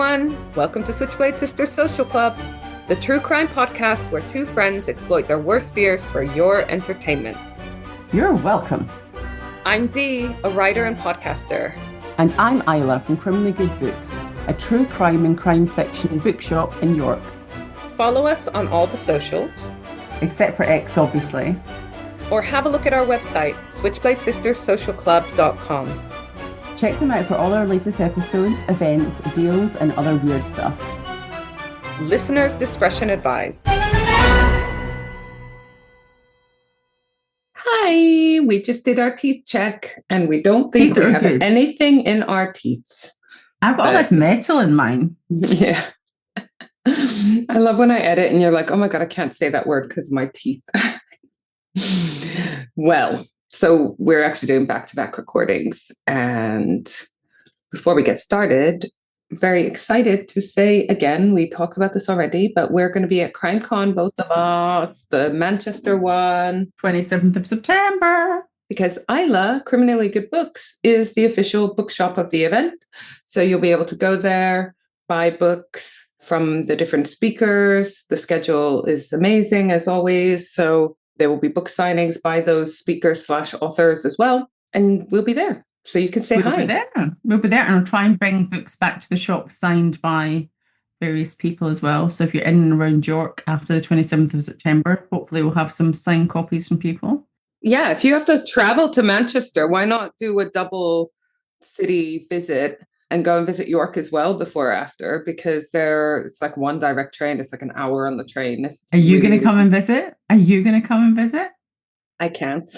everyone. Welcome to Switchblade Sisters Social Club, the true crime podcast where two friends exploit their worst fears for your entertainment. You're welcome. I'm Dee, a writer and podcaster. And I'm Isla from Criminally Good Books, a true crime and crime fiction bookshop in York. Follow us on all the socials. Except for X, obviously. Or have a look at our website, switchbladesisterssocialclub.com. Check them out for all our latest episodes, events, deals, and other weird stuff. Listeners' discretion advised. Hi, we just did our teeth check, and we don't think we have anything in our teeth. I've got all this metal in mine. Yeah. I love when I edit and you're like, oh my God, I can't say that word because of my teeth. Well, so we're actually doing back-to-back recordings. And before we get started, very excited to say again, we talked about this already, but we're going to be at CrimeCon, both of us, the Manchester one. 27th of September. Because Isla, Criminally Good Books, is the official bookshop of the event. So you'll be able to go there, buy books from the different speakers. The schedule is amazing, as always. So there will be book signings by those speakers/authors as well. And we'll be there. So you can say hi. We'll be there and we'll try and bring books back to the shop signed by various people as well. So if you're in and around York after the 27th of September, hopefully we'll have some signed copies from people. Yeah, if you have to travel to Manchester, why not do a double city visit and go and visit York as well before or after? Because it's like one direct train. It's like an hour on the train. Are you going to come and visit? I can't,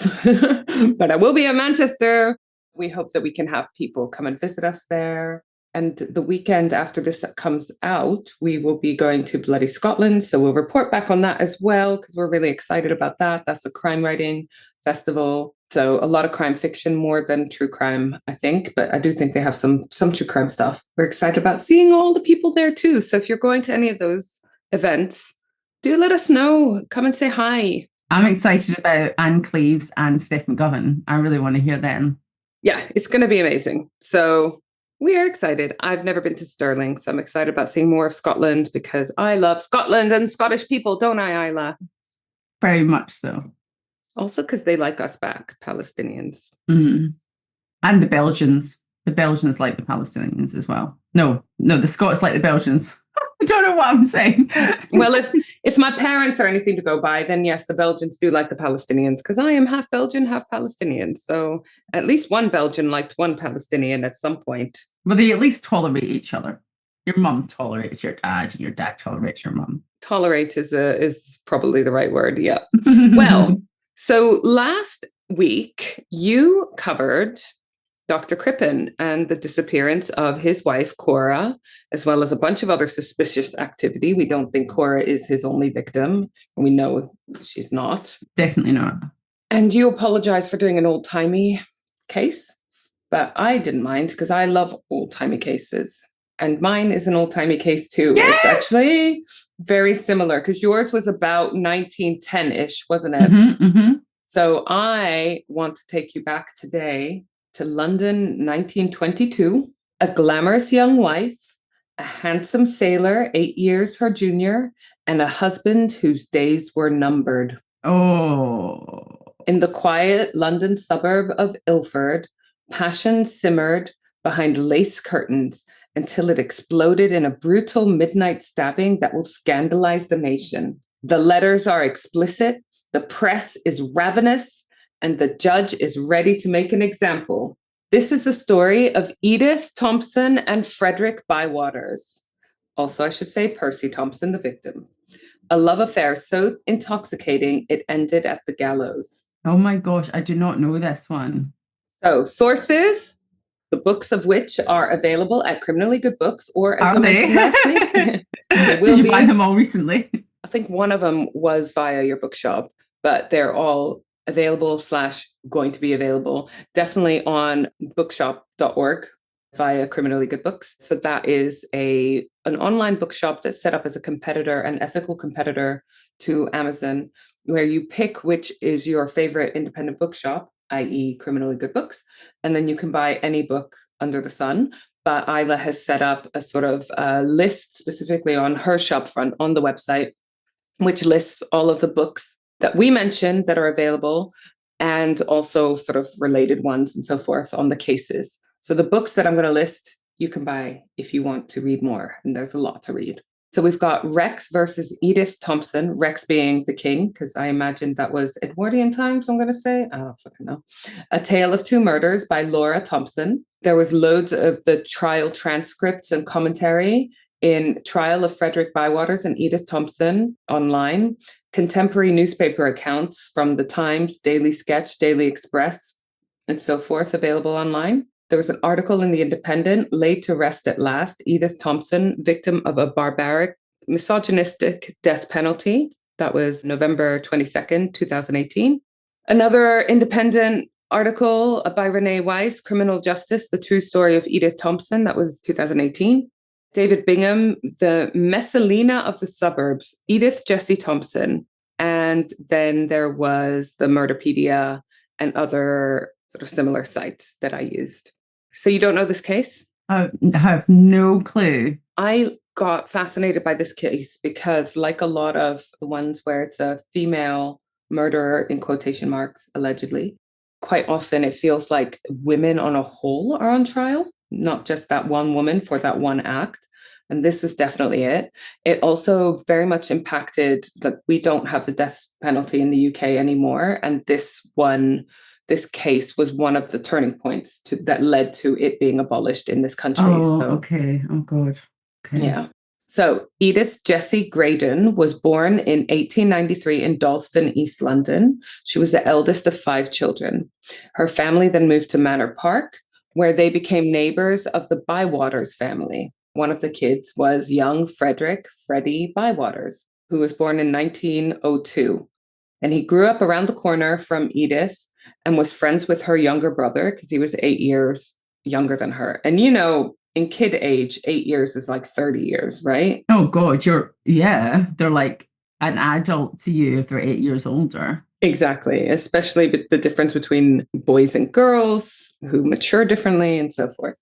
but I will be in Manchester. We hope that we can have people come and visit us there. And the weekend after this comes out, we will be going to Bloody Scotland. So we'll report back on that as well, because we're really excited about that. That's a crime writing festival. So a lot of crime fiction, more than true crime, I think. But I do think they have some true crime stuff. We're excited about seeing all the people there too. So if you're going to any of those events, do let us know. Come and say hi. I'm excited about Anne Cleves and Steph McGovern. I really want to hear them. Yeah, it's going to be amazing. So we are excited. I've never been to Stirling, so I'm excited about seeing more of Scotland because I love Scotland and Scottish people, don't I, Isla? Very much so. Also because they like us back, Palestinians. Mm. And the Belgians. The Belgians like the Palestinians as well. No, the Scots like the Belgians. I don't know what I'm saying. Well, if my parents are anything to go by, then yes, the Belgians do like the Palestinians because I am half Belgian, half Palestinian. So at least one Belgian liked one Palestinian at some point. Well, they at least tolerate each other. Your mum tolerates your dad, and your dad tolerates your mum. Tolerate is probably the right word. Yeah. Well, so last week you covered Dr. Crippen and the disappearance of his wife, Cora, as well as a bunch of other suspicious activity. We don't think Cora is his only victim. We know she's not. Definitely not. And you apologize for doing an old-timey case, but I didn't mind because I love old-timey cases. And mine is an old-timey case too. Yes! It's actually very similar because yours was about 1910-ish, wasn't it? Mm-hmm, mm-hmm. So I want to take you back today to London, 1922, a glamorous young wife, a handsome sailor, 8 years her junior, and a husband whose days were numbered. Oh. In the quiet London suburb of Ilford, passion simmered behind lace curtains until it exploded in a brutal midnight stabbing that will scandalize the nation. The letters are explicit, the press is ravenous, and the judge is ready to make an example. This is the story of Edith Thompson and Frederick Bywaters. Also, I should say Percy Thompson, the victim. A love affair so intoxicating, it ended at the gallows. Oh my gosh, I do not know this one. So, sources, the books of which are available at Criminally Good Books, or as I mentioned last week. Did you buy them all recently? I think one of them was via your bookshop, but they're all available / going to be available definitely on bookshop.org via Criminally Good Books. So that is an online bookshop that's set up as a competitor, an ethical competitor to Amazon, where you pick which is your favorite independent bookshop i.e. criminally good books. And then you can buy any book under the sun. But Isla has set up a sort of list specifically on her shop front on the website, which lists all of the books that we mentioned that are available and also sort of related ones and so forth on the cases. So the books that I'm going to list, you can buy if you want to read more. And there's a lot to read. So we've got Rex versus Edith Thompson, Rex being the king, because I imagine that was Edwardian times, I'm going to say. I don't fucking know. A Tale of Two Murders by Laura Thompson. There was loads of the trial transcripts and commentary in Trial of Frederick Bywaters and Edith Thompson online. Contemporary newspaper accounts from the Times, Daily Sketch, Daily Express, and so forth available online. There was an article in The Independent, Laid to Rest at Last, Edith Thompson, victim of a barbaric, misogynistic death penalty. That was November 22nd, 2018. Another Independent article by Renee Weiss, Criminal Justice, The True Story of Edith Thompson. That was 2018. David Bingham, The Messalina of the Suburbs, Edith Jessie Thompson. And then there was the Murderpedia and other sort of similar sites that I used. So you don't know this case? I have no clue. I got fascinated by this case because, like a lot of the ones where it's a female murderer, in quotation marks, allegedly, quite often it feels like women on a whole are on trial, not just that one woman for that one act. And this is definitely it. It also very much impacted that we don't have the death penalty in the UK anymore. And this case was one of the turning points that led to it being abolished in this country. Okay. Oh, God. Okay. Yeah. So Edith Jessie Graydon was born in 1893 in Dalston, East London. She was the eldest of 5 children. Her family then moved to Manor Park, where they became neighbors of the Bywaters family. One of the kids was young Freddie Bywaters, who was born in 1902. And he grew up around the corner from Edith and was friends with her younger brother because he was 8 years younger than her. And, you know, in kid age, 8 years is like 30 years, right? Oh, God, they're like an adult to you if they're 8 years older. Exactly, especially with the difference between boys and girls who mature differently and so forth.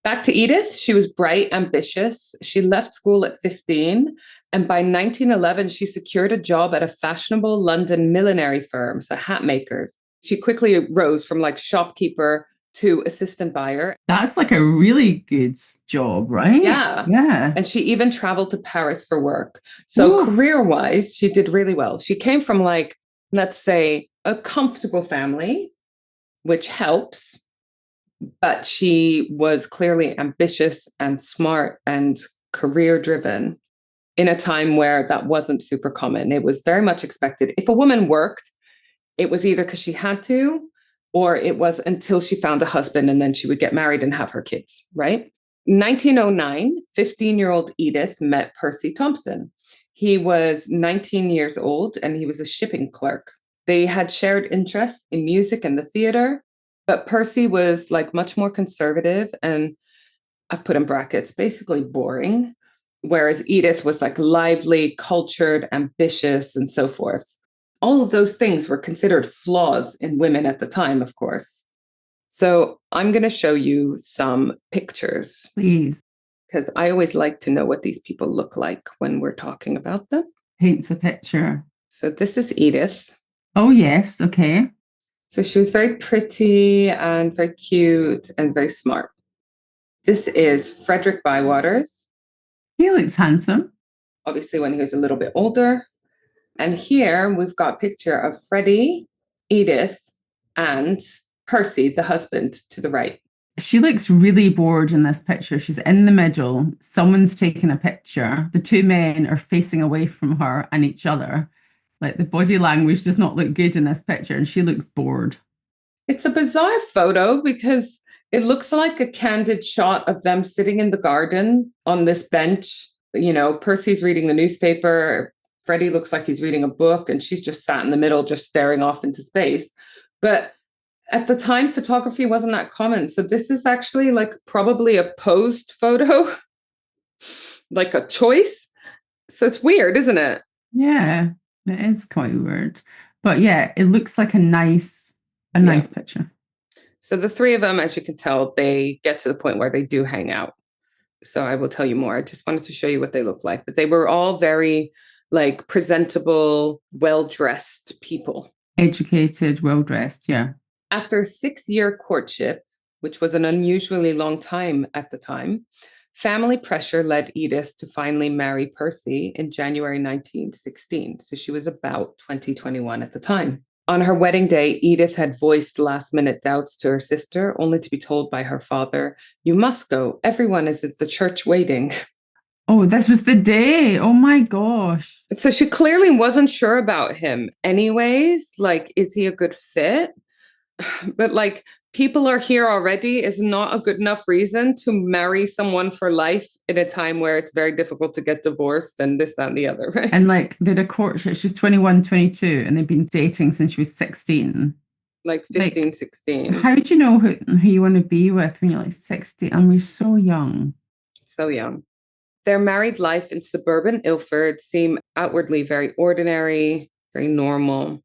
Back to Edith, she was bright, ambitious. She left school at 15, and by 1911, she secured a job at a fashionable London millinery firm, so hat makers. She quickly rose from like shopkeeper to assistant buyer. That's like a really good job, right? Yeah. Yeah. And she even traveled to Paris for work. So career-wise, she did really well. She came from like, let's say, a comfortable family, which helps. But she was clearly ambitious and smart and career-driven in a time where that wasn't super common. It was very much expected. If a woman worked, it was either because she had to, or it was until she found a husband and then she would get married and have her kids, right? 1909, 15-year-old Edith met Percy Thompson. He was 19 years old and he was a shipping clerk. They had shared interests in music and the theater, but Percy was like much more conservative and, I've put in brackets, basically boring, whereas Edith was like lively, cultured, ambitious, and so forth. All of those things were considered flaws in women at the time, of course. So I'm going to show you some pictures. Please. Because I always like to know what these people look like when we're talking about them. Paints a picture. So this is Edith. Oh, yes. Okay. So she was very pretty and very cute and very smart. This is Frederick Bywaters. He looks handsome. Obviously, when he was a little bit older. And here we've got a picture of Freddie, Edith, and Percy, the husband, to the right. She looks really bored in this picture. She's in the middle. Someone's taking a picture. The two men are facing away from her and each other. Like the body language does not look good in this picture, and she looks bored. It's a bizarre photo because it looks like a candid shot of them sitting in the garden on this bench. You know, Percy's reading the newspaper. Freddie looks like he's reading a book, and she's just sat in the middle, just staring off into space. But at the time, photography wasn't that common. So this is actually like probably a posed photo, like a choice. So it's weird, isn't it? Yeah, it is quite weird. But yeah, it looks like a nice A nice picture. So the three of them, as you can tell, they get to the point where they do hang out. So I will tell you more. I just wanted to show you what they look like. But they were all very like presentable, well-dressed people. Educated, well-dressed, yeah. After a 6-year courtship, which was an unusually long time at the time, family pressure led Edith to finally marry Percy in January 1916. So she was about 21 at the time. On her wedding day, Edith had voiced last-minute doubts to her sister, only to be told by her father, "You must go. Everyone is at the church waiting." Oh, this was the day. Oh my gosh. So she clearly wasn't sure about him anyways. Like, is he a good fit? But like, people are here already is not a good enough reason to marry someone for life in a time where it's very difficult to get divorced and this, that, and the other, right? And like, they had a courtship. She was 21, 22, and they've been dating since she was 16. Like 15, 16. How do you know who you want to be with when you're like 60? And we're so young. So young. Their married life in suburban Ilford seemed outwardly very ordinary, very normal.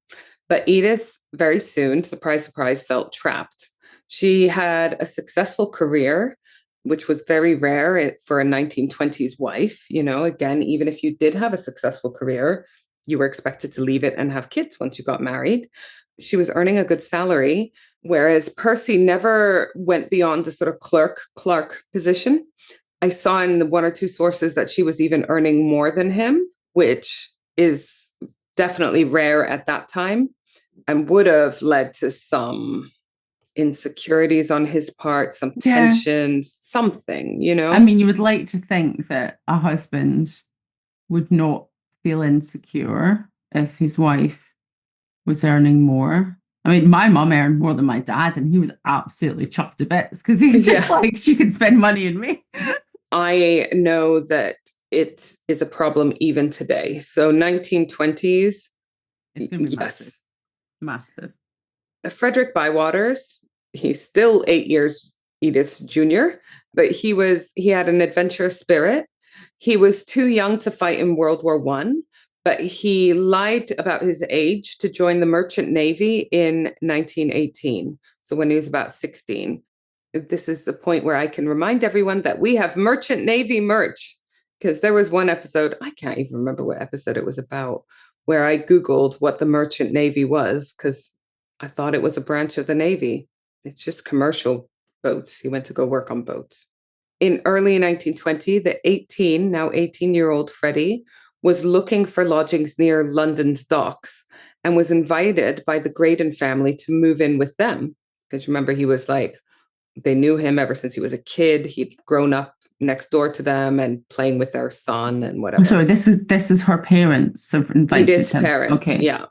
But Edith very soon, surprise, surprise, felt trapped. She had a successful career, which was very rare for a 1920s wife. You know, again, even if you did have a successful career, you were expected to leave it and have kids once you got married. She was earning a good salary, whereas Percy never went beyond the sort of clerk position. I saw in the one or two sources that she was even earning more than him, which is definitely rare at that time and would have led to some insecurities on his part, some tensions, something, you know? I mean, you would like to think that a husband would not feel insecure if his wife was earning more. I mean, my mum earned more than my dad, and he was absolutely chuffed to bits because he's just like, she could spend money on me. I know that it is a problem even today. So 1920s. It's going to be massive. Massive. Frederick Bywaters, he's still 8 years Edith's junior, but he had an adventurous spirit. He was too young to fight in World War I, but he lied about his age to join the Merchant Navy in 1918. So when he was about 16. This is the point where I can remind everyone that we have Merchant Navy merch, because there was one episode, I can't even remember what episode it was about, where I Googled what the Merchant Navy was because I thought it was a branch of the Navy. It's just commercial boats. He went to go work on boats. In early 1920, the 18-year-old Freddie was looking for lodgings near London's docks and was invited by the Graydon family to move in with them. Because remember, he was like, they knew him ever since he was a kid. He'd grown up next door to them and playing with their son and whatever. So this is her parents have invited Edith's him. Parents. Okay. Yeah.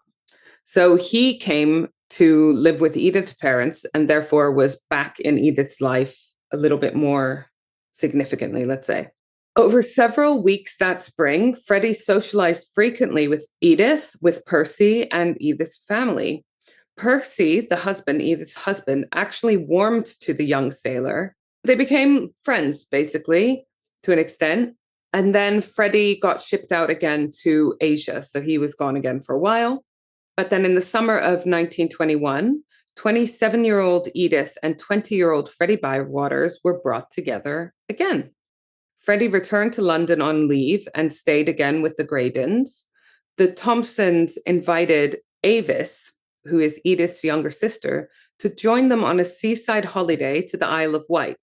So he came to live with Edith's parents and therefore was back in Edith's life a little bit more significantly, let's say. Over several weeks that spring, Freddie socialized frequently with Edith, with Percy, and Edith's family. Percy, the husband, Edith's husband, actually warmed to the young sailor. They became friends, basically, to an extent. And then Freddie got shipped out again to Asia. So he was gone again for a while. But then in the summer of 1921, 27-year-old Edith and 20-year-old Freddie Bywaters were brought together again. Freddie returned to London on leave and stayed again with the Graydons. The Thompsons invited Avis, who is Edith's younger sister, to join them on a seaside holiday to the Isle of Wight.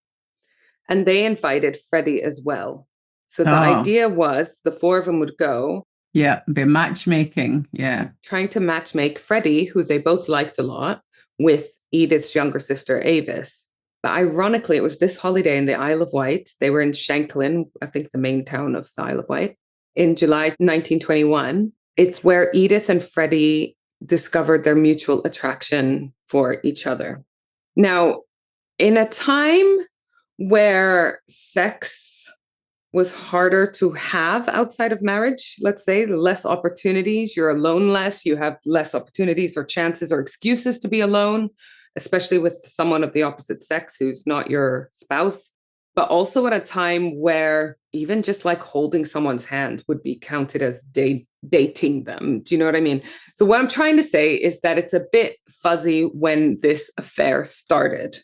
And they invited Freddie as well. So the idea was the four of them would go. Yeah, be matchmaking. Yeah. Trying to matchmake Freddie, who they both liked a lot, with Edith's younger sister, Avis. But ironically, it was this holiday in the Isle of Wight. They were in Shanklin, I think the main town of the Isle of Wight, in July 1921. It's where Edith and Freddie discovered their mutual attraction for each other. Now, in a time where sex was harder to have outside of marriage, let's say, less opportunities, you're alone less, you have less opportunities or chances or excuses to be alone, especially with someone of the opposite sex who's not your spouse. but also at a time where even just like holding someone's hand would be counted as dating them. Do you know what I mean? So what I'm trying to say is that it's a bit fuzzy when this affair started.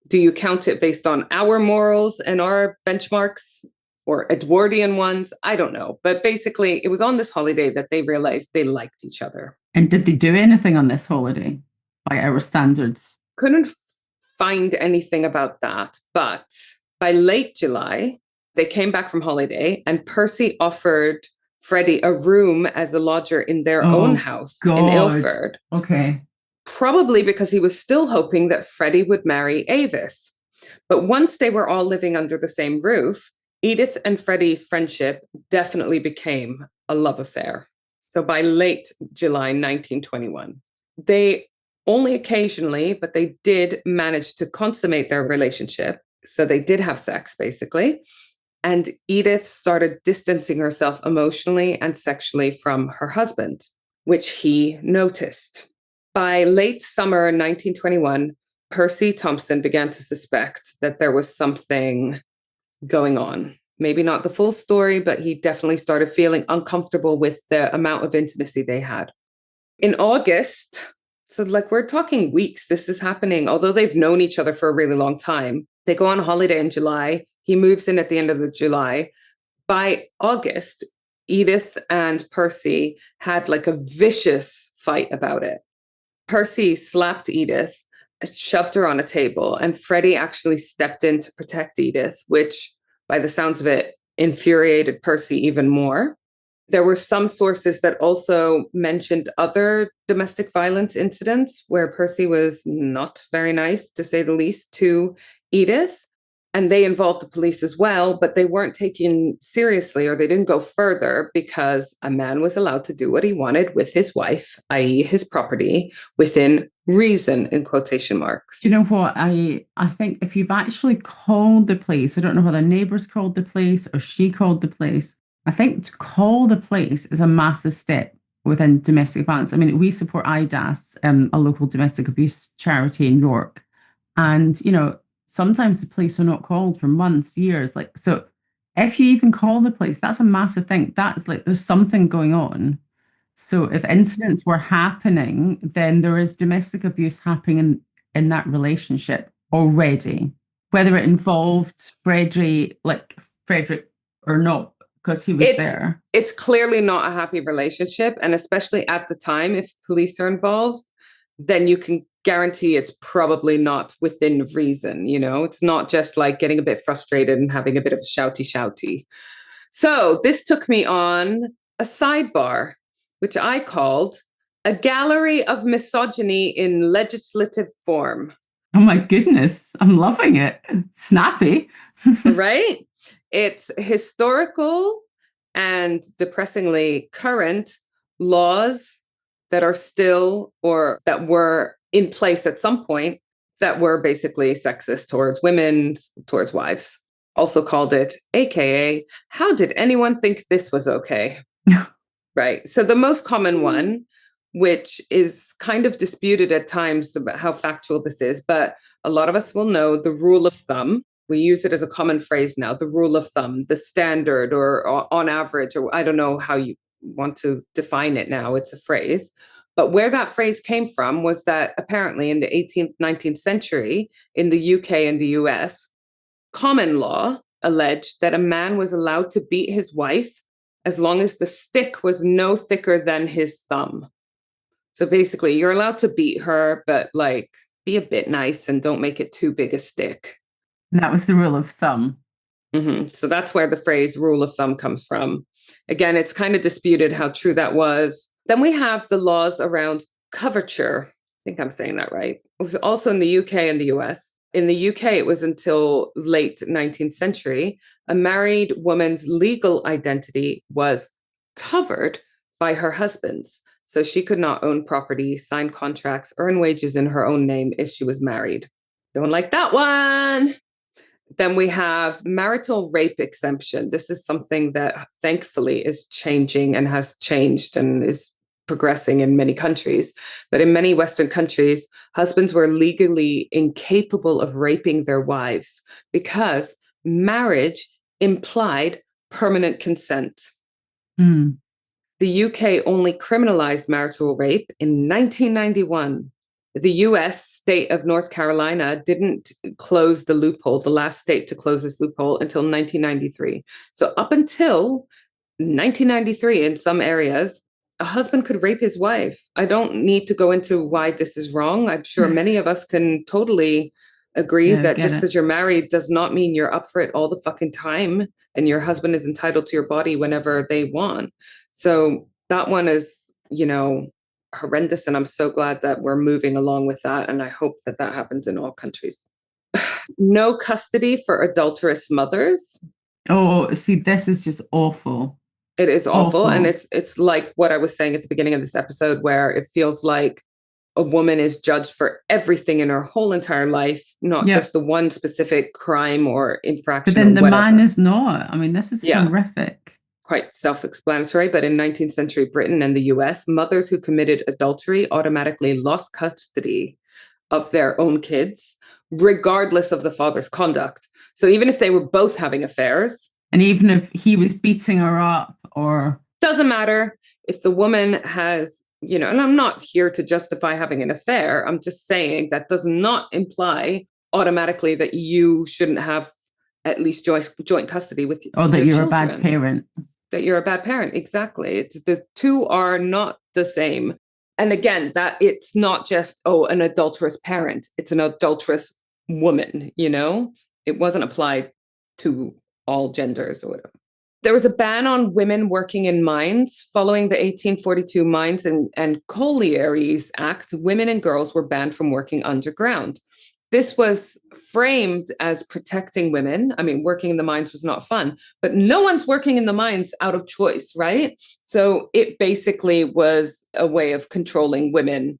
Do you count it based on our morals and our benchmarks or Edwardian ones? I don't know. But basically, it was on this holiday that they realized they liked each other. And did they do anything on this holiday by our standards? Couldn't find anything about that. But by late July, they came back from holiday and Percy offered Freddie a room as a lodger in their own house in Ilford. Okay. Probably because he was still hoping that Freddie would marry Avis. But once they were all living under the same roof, Edith and Freddie's friendship definitely became a love affair. So by late July 1921, they only occasionally, but they did manage to consummate their relationship. So they did have sex, basically. And Edith started distancing herself emotionally and sexually from her husband, which he noticed. By late summer 1921, Percy Thompson began to suspect that there was something going on. Maybe not the full story, but he definitely started feeling uncomfortable with the amount of intimacy they had. In August, so like we're talking weeks, this is happening, although they've known each other for a really long time. They go on holiday in July. He moves in at the end of the July. By August, Edith and Percy had like a vicious fight about it. Percy slapped Edith, shoved her on a table, and Freddie actually stepped in to protect Edith, which, by the sounds of it, infuriated Percy even more. There were some sources that also mentioned other domestic violence incidents where Percy was not very nice, to say the least, to Edith. And they involved the police as well, but they weren't taken seriously, or they didn't go further because a man was allowed to do what he wanted with his wife, i.e. his property, within reason, in quotation marks. You know what? I think if you've actually called the police, I don't know whether neighbours called the police or she called the police. I think to call the police is a massive step within domestic violence. I mean, we support IDAS, a local domestic abuse charity in York. And, you know, sometimes the police are not called for months, years. Like, so if you even call the police, that's a massive thing. That's like, there's something going on. So if incidents were happening, then there is domestic abuse happening in that relationship already, whether it involved Frederick or not, because he was there. It's clearly not a happy relationship. And especially at the time, if police are involved, then you can guarantee it's probably not within reason. You know, it's not just like getting a bit frustrated and having a bit of shouty. So this took me on a sidebar, which I called a gallery of misogyny in legislative form. Oh my goodness, I'm loving it. Snappy. Right? It's historical and depressingly current laws that are still, or that were in place at some point, that were basically sexist towards women, towards wives. Also called it, AKA, how did anyone think this was okay? Right. So the most common one, which is kind of disputed at times about how factual this is, but a lot of us will know the rule of thumb. We use it as a common phrase now, the rule of thumb, the standard, or on average, or I don't know how you want to define it now. It's a phrase. But where that phrase came from was that apparently in the 18th, 19th century, in the UK and the US, common law alleged that a man was allowed to beat his wife as long as the stick was no thicker than his thumb. So basically, you're allowed to beat her, but like, be a bit nice and don't make it too big a stick. And that was the rule of thumb. Mm-hmm. So that's where the phrase rule of thumb comes from. Again, it's kind of disputed how true that was. Then we have the laws around coverture. I think I'm saying that right. It was also in the UK and the US. In the UK, it was until late 19th century, a married woman's legal identity was covered by her husband's. So she could not own property, sign contracts, earn wages in her own name if she was married. Don't like that one. Then we have marital rape exemption. This is something that thankfully is changing and has changed and is progressing in many countries. But in many Western countries, husbands were legally incapable of raping their wives because marriage implied permanent consent. Mm. The UK only criminalized marital rape in 1991. The US state of North Carolina didn't close the loophole, the last state to close this loophole, until 1993. So up until 1993, in some areas, a husband could rape his wife. I don't need to go into why this is wrong. I'm sure many of us can totally agree that just because you're married does not mean you're up for it all the fucking time, and your husband is entitled to your body whenever they want. So that one is, horrendous. And I'm so glad that we're moving along with that. And I hope that that happens in all countries. No custody for adulterous mothers. Oh, see, this is just awful. It is awful. And it's like what I was saying at the beginning of this episode, where it feels like a woman is judged for everything in her whole entire life, not just the one specific crime or infraction. But then the man is not. I mean, this is horrific. Quite self-explanatory, but in 19th century Britain and the US, mothers who committed adultery automatically lost custody of their own kids, regardless of the father's conduct. So even if they were both having affairs, and even if he was beating her up, or doesn't matter if the woman has, and I'm not here to justify having an affair. I'm just saying that does not imply automatically that you shouldn't have at least joint custody with you. Or that you're a bad parent. That you're a bad parent. Exactly. It's the two are not the same. And again, that it's not just, an adulterous parent. It's an adulterous woman, It wasn't applied to all genders or whatever. There was a ban on women working in mines. Following the 1842 Mines and Collieries Act, women and girls were banned from working underground. This was framed as protecting women. I mean, working in the mines was not fun, but no one's working in the mines out of choice, right? So it basically was a way of controlling women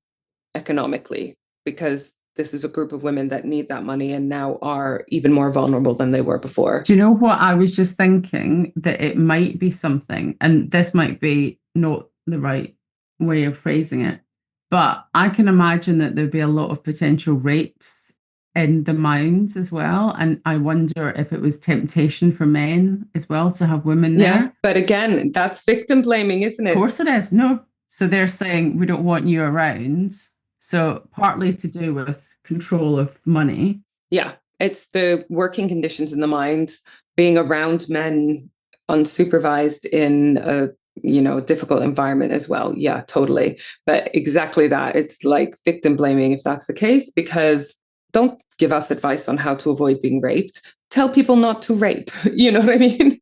economically, because this is a group of women that need that money and now are even more vulnerable than they were before. Do you know what? I was just thinking that it might be something, and this might be not the right way of phrasing it, but I can imagine that there'd be a lot of potential rapes in the mines as well. And I wonder if it was temptation for men as well to have women there. Yeah, but again, that's victim blaming, isn't it? Of course it is. No. So they're saying, we don't want you around. So partly to do with control of money. Yeah, it's the working conditions in the mines, being around men unsupervised in a difficult environment as well. Yeah, totally. But exactly that. It's like victim blaming if that's the case, because don't give us advice on how to avoid being raped. Tell people not to rape. You know what I mean?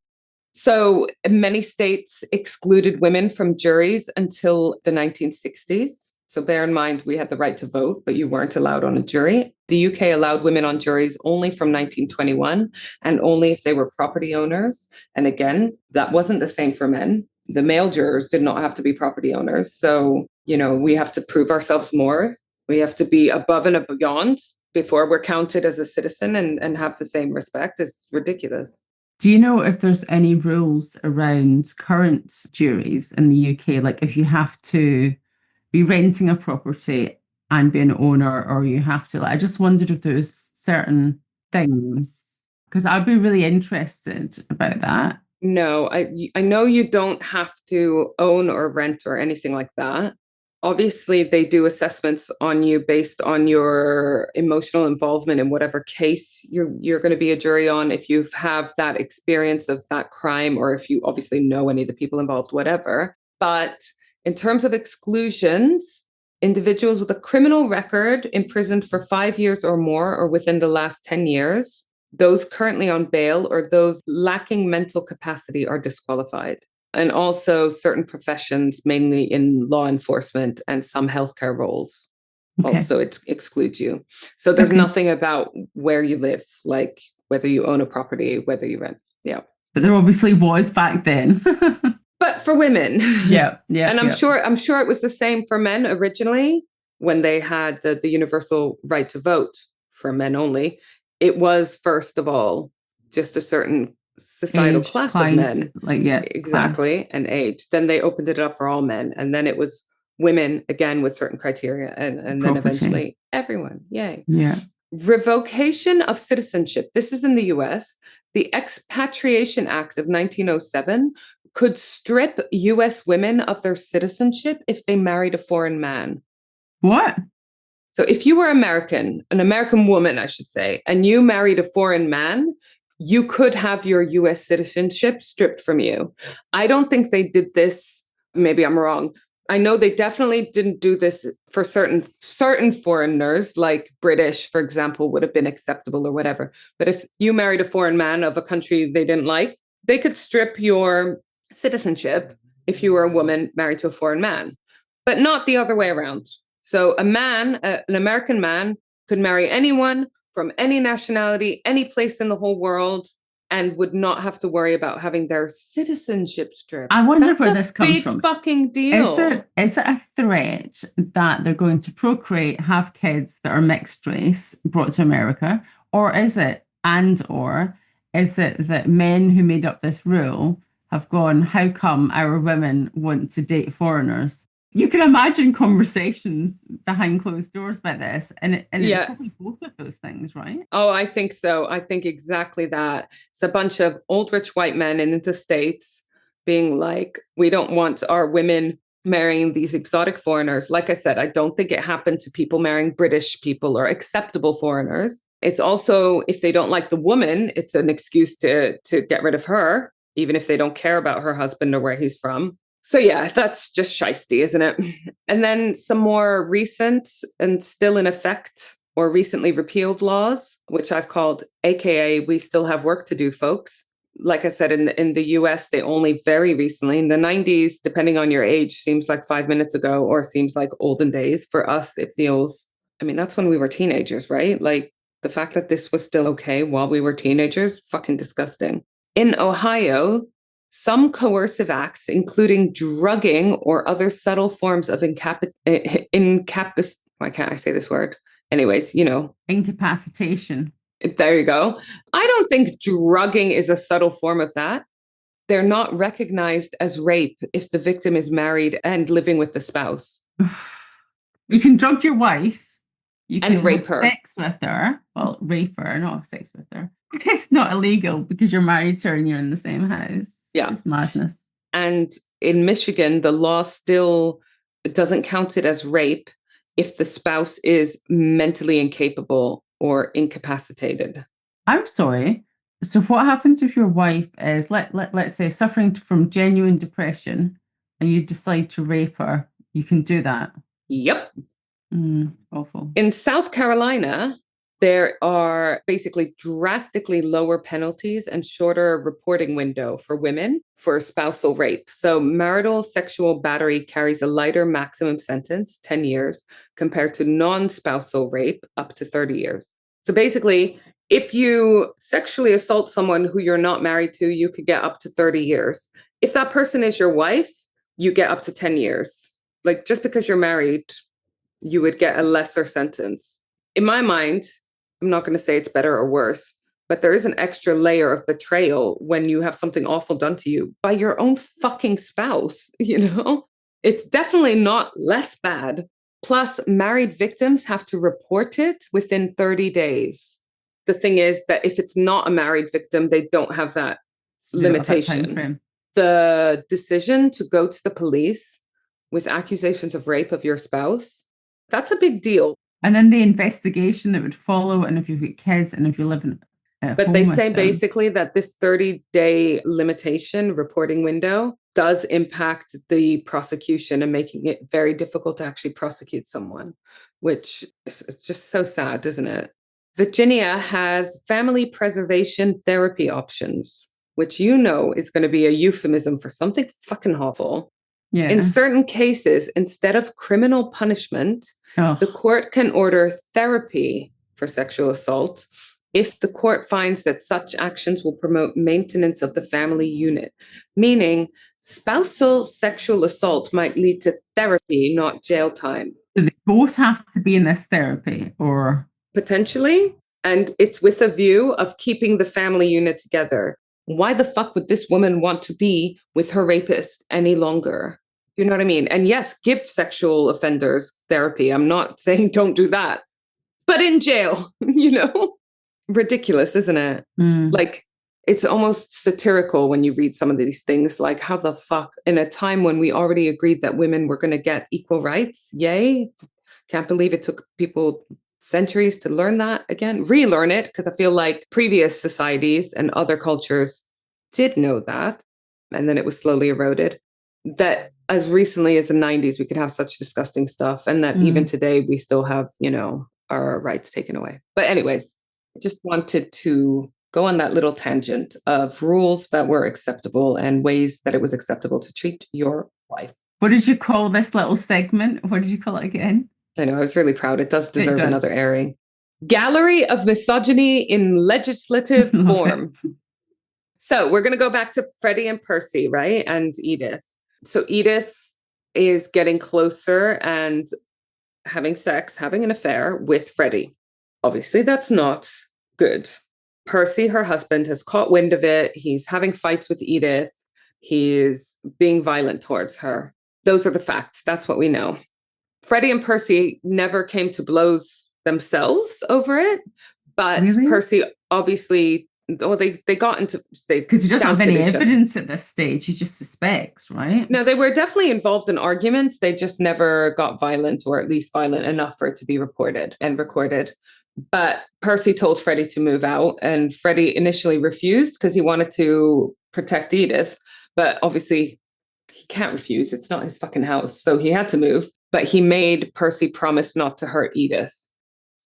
So many states excluded women from juries until the 1960s. So bear in mind, we had the right to vote, but you weren't allowed on a jury. The UK allowed women on juries only from 1921, and only if they were property owners. And again, that wasn't the same for men. The male jurors did not have to be property owners. So, we have to prove ourselves more. We have to be above and beyond before we're counted as a citizen and have the same respect. It's ridiculous. Do you know if there's any rules around current juries in the UK? Like if you have to be renting a property and be an owner, or you have to, I just wondered if there's certain things, because I'd be really interested about that. No, I know you don't have to own or rent or anything like that. Obviously, they do assessments on you based on your emotional involvement in whatever case you're going to be a jury on. If you have that experience of that crime, or if you obviously know any of the people involved, whatever. But in terms of exclusions, individuals with a criminal record imprisoned for 5 years or more, or within the last 10 years, those currently on bail, or those lacking mental capacity are disqualified. And also certain professions, mainly in law enforcement and some healthcare roles, also it excludes you. So there's nothing about where you live, like whether you own a property, whether you rent. Yeah. But there obviously was back then. But for women. Yeah. And I'm sure it was the same for men originally, when they had the universal right to vote for men only. It was, first of all, just a certain societal class of men. Exactly. Class. And age. Then they opened it up for all men. And then it was women, again, with certain criteria. And then eventually everyone. Yay. Yeah. Revocation of citizenship. This is in the US. The Expatriation Act of 1907 could strip US women of their citizenship if they married a foreign man. What? So if you were American, an American woman, I should say, and you married a foreign man, you could have your US citizenship stripped from you. I don't think they did this. Maybe I'm wrong. I know they definitely didn't do this for certain foreigners, like British, for example, would have been acceptable or whatever. But if you married a foreign man of a country they didn't like, they could strip your citizenship if you were a woman married to a foreign man, but not the other way around. So an American man could marry anyone from any nationality, any place in the whole world, and would not have to worry about having their citizenship stripped. I wonder where this comes from. Big fucking deal. Is it a threat that they're going to procreate, have kids that are mixed race brought to America? Or is it that men who made up this rule have gone, how come our women want to date foreigners? You can imagine conversations behind closed doors about this. And it's probably both of those things, right? Oh, I think so. I think exactly that. It's a bunch of old rich white men in the States being like, we don't want our women marrying these exotic foreigners. Like I said, I don't think it happened to people marrying British people or acceptable foreigners. It's also, if they don't like the woman, it's an excuse to get rid of her, even if they don't care about her husband or where he's from. So yeah, that's just shiesty, isn't it? And then some more recent and still in effect or recently repealed laws, which I've called AKA we still have work to do, folks. Like I said, in the US, they only very recently, in the 90s, depending on your age, seems like 5 minutes ago or seems like olden days. For us, it feels, I mean, that's when we were teenagers, right? Like the fact that this was still okay while we were teenagers, fucking disgusting. In Ohio, some coercive acts, including drugging or other subtle forms of why can't I say this word? Anyways, incapacitation. There you go. I don't think drugging is a subtle form of that. They're not recognized as rape if the victim is married and living with the spouse. You can drug your wife. You can rape her. Sex with her. Well, rape her, not have sex with her. It's not illegal because you're married to her and you're in the same house. Yeah. It's madness. And in Michigan, the law still doesn't count it as rape if the spouse is mentally incapable or incapacitated. I'm sorry. So what happens if your wife is, let's say, suffering from genuine depression and you decide to rape her? You can do that? Yep. Awful. In South Carolina, there are basically drastically lower penalties and shorter reporting window for women for spousal rape. So marital sexual battery carries a lighter maximum sentence, 10 years, compared to non-spousal rape, up to 30 years. So basically, if you sexually assault someone who you're not married to, you could get up to 30 years. If that person is your wife, you get up to 10 years. Like just because you're married, you would get a lesser sentence. In my mind, I'm not going to say it's better or worse, but there is an extra layer of betrayal when you have something awful done to you by your own fucking spouse, It's definitely not less bad. Plus, married victims have to report it within 30 days. The thing is that if it's not a married victim, they don't have that limitation. The decision to go to the police with accusations of rape of your spouse, that's a big deal. And then the investigation that would follow, and if you've got kids and if you live in But they say basically that this 30-day limitation reporting window does impact the prosecution and making it very difficult to actually prosecute someone, which is just so sad, isn't it? Virginia has family preservation therapy options, which is going to be a euphemism for something fucking awful. Yeah. In certain cases, instead of criminal punishment, the court can order therapy for sexual assault if the court finds that such actions will promote maintenance of the family unit, meaning spousal sexual assault might lead to therapy, not jail time. So they both have to be in this therapy, or? Potentially. And it's with a view of keeping the family unit together. Why the fuck would this woman want to be with her rapist any longer? You know what I mean? And yes, give sexual offenders therapy. I'm not saying don't do that. But in jail, Ridiculous, isn't it? Like, It's almost satirical when you read some of these things, like how the fuck, in a time when we already agreed that women were going to get equal rights, yay. Can't believe it took people centuries to learn that again, relearn it, because I feel like previous societies and other cultures did know that. And then it was slowly eroded. That as recently as the 90s, we could have such disgusting stuff. And that even today, we still have, our rights taken away. But anyways, I just wanted to go on that little tangent of rules that were acceptable and ways that it was acceptable to treat your wife. What did you call this little segment? What did you call it again? I know, I was really proud. It does deserve another airing. Gallery of misogyny in legislative form. So we're going to go back to Freddie and Percy, right? And Edith. So Edith is getting closer and having sex, having an affair with Freddie. Obviously, that's not good. Percy, her husband, has caught wind of it. He's having fights with Edith. He's being violent towards her. Those are the facts. That's what we know. Freddie and Percy never came to blows themselves over it, but really? Percy obviously, they got into, because he doesn't have any evidence at this stage. He just suspects, right? No, they were definitely involved in arguments. They just never got violent, or at least violent enough for it to be reported and recorded. But Percy told Freddie to move out, and Freddie initially refused because he wanted to protect Edith. But obviously, he can't refuse. It's not his fucking house. So he had to move. But he made Percy promise not to hurt Edith.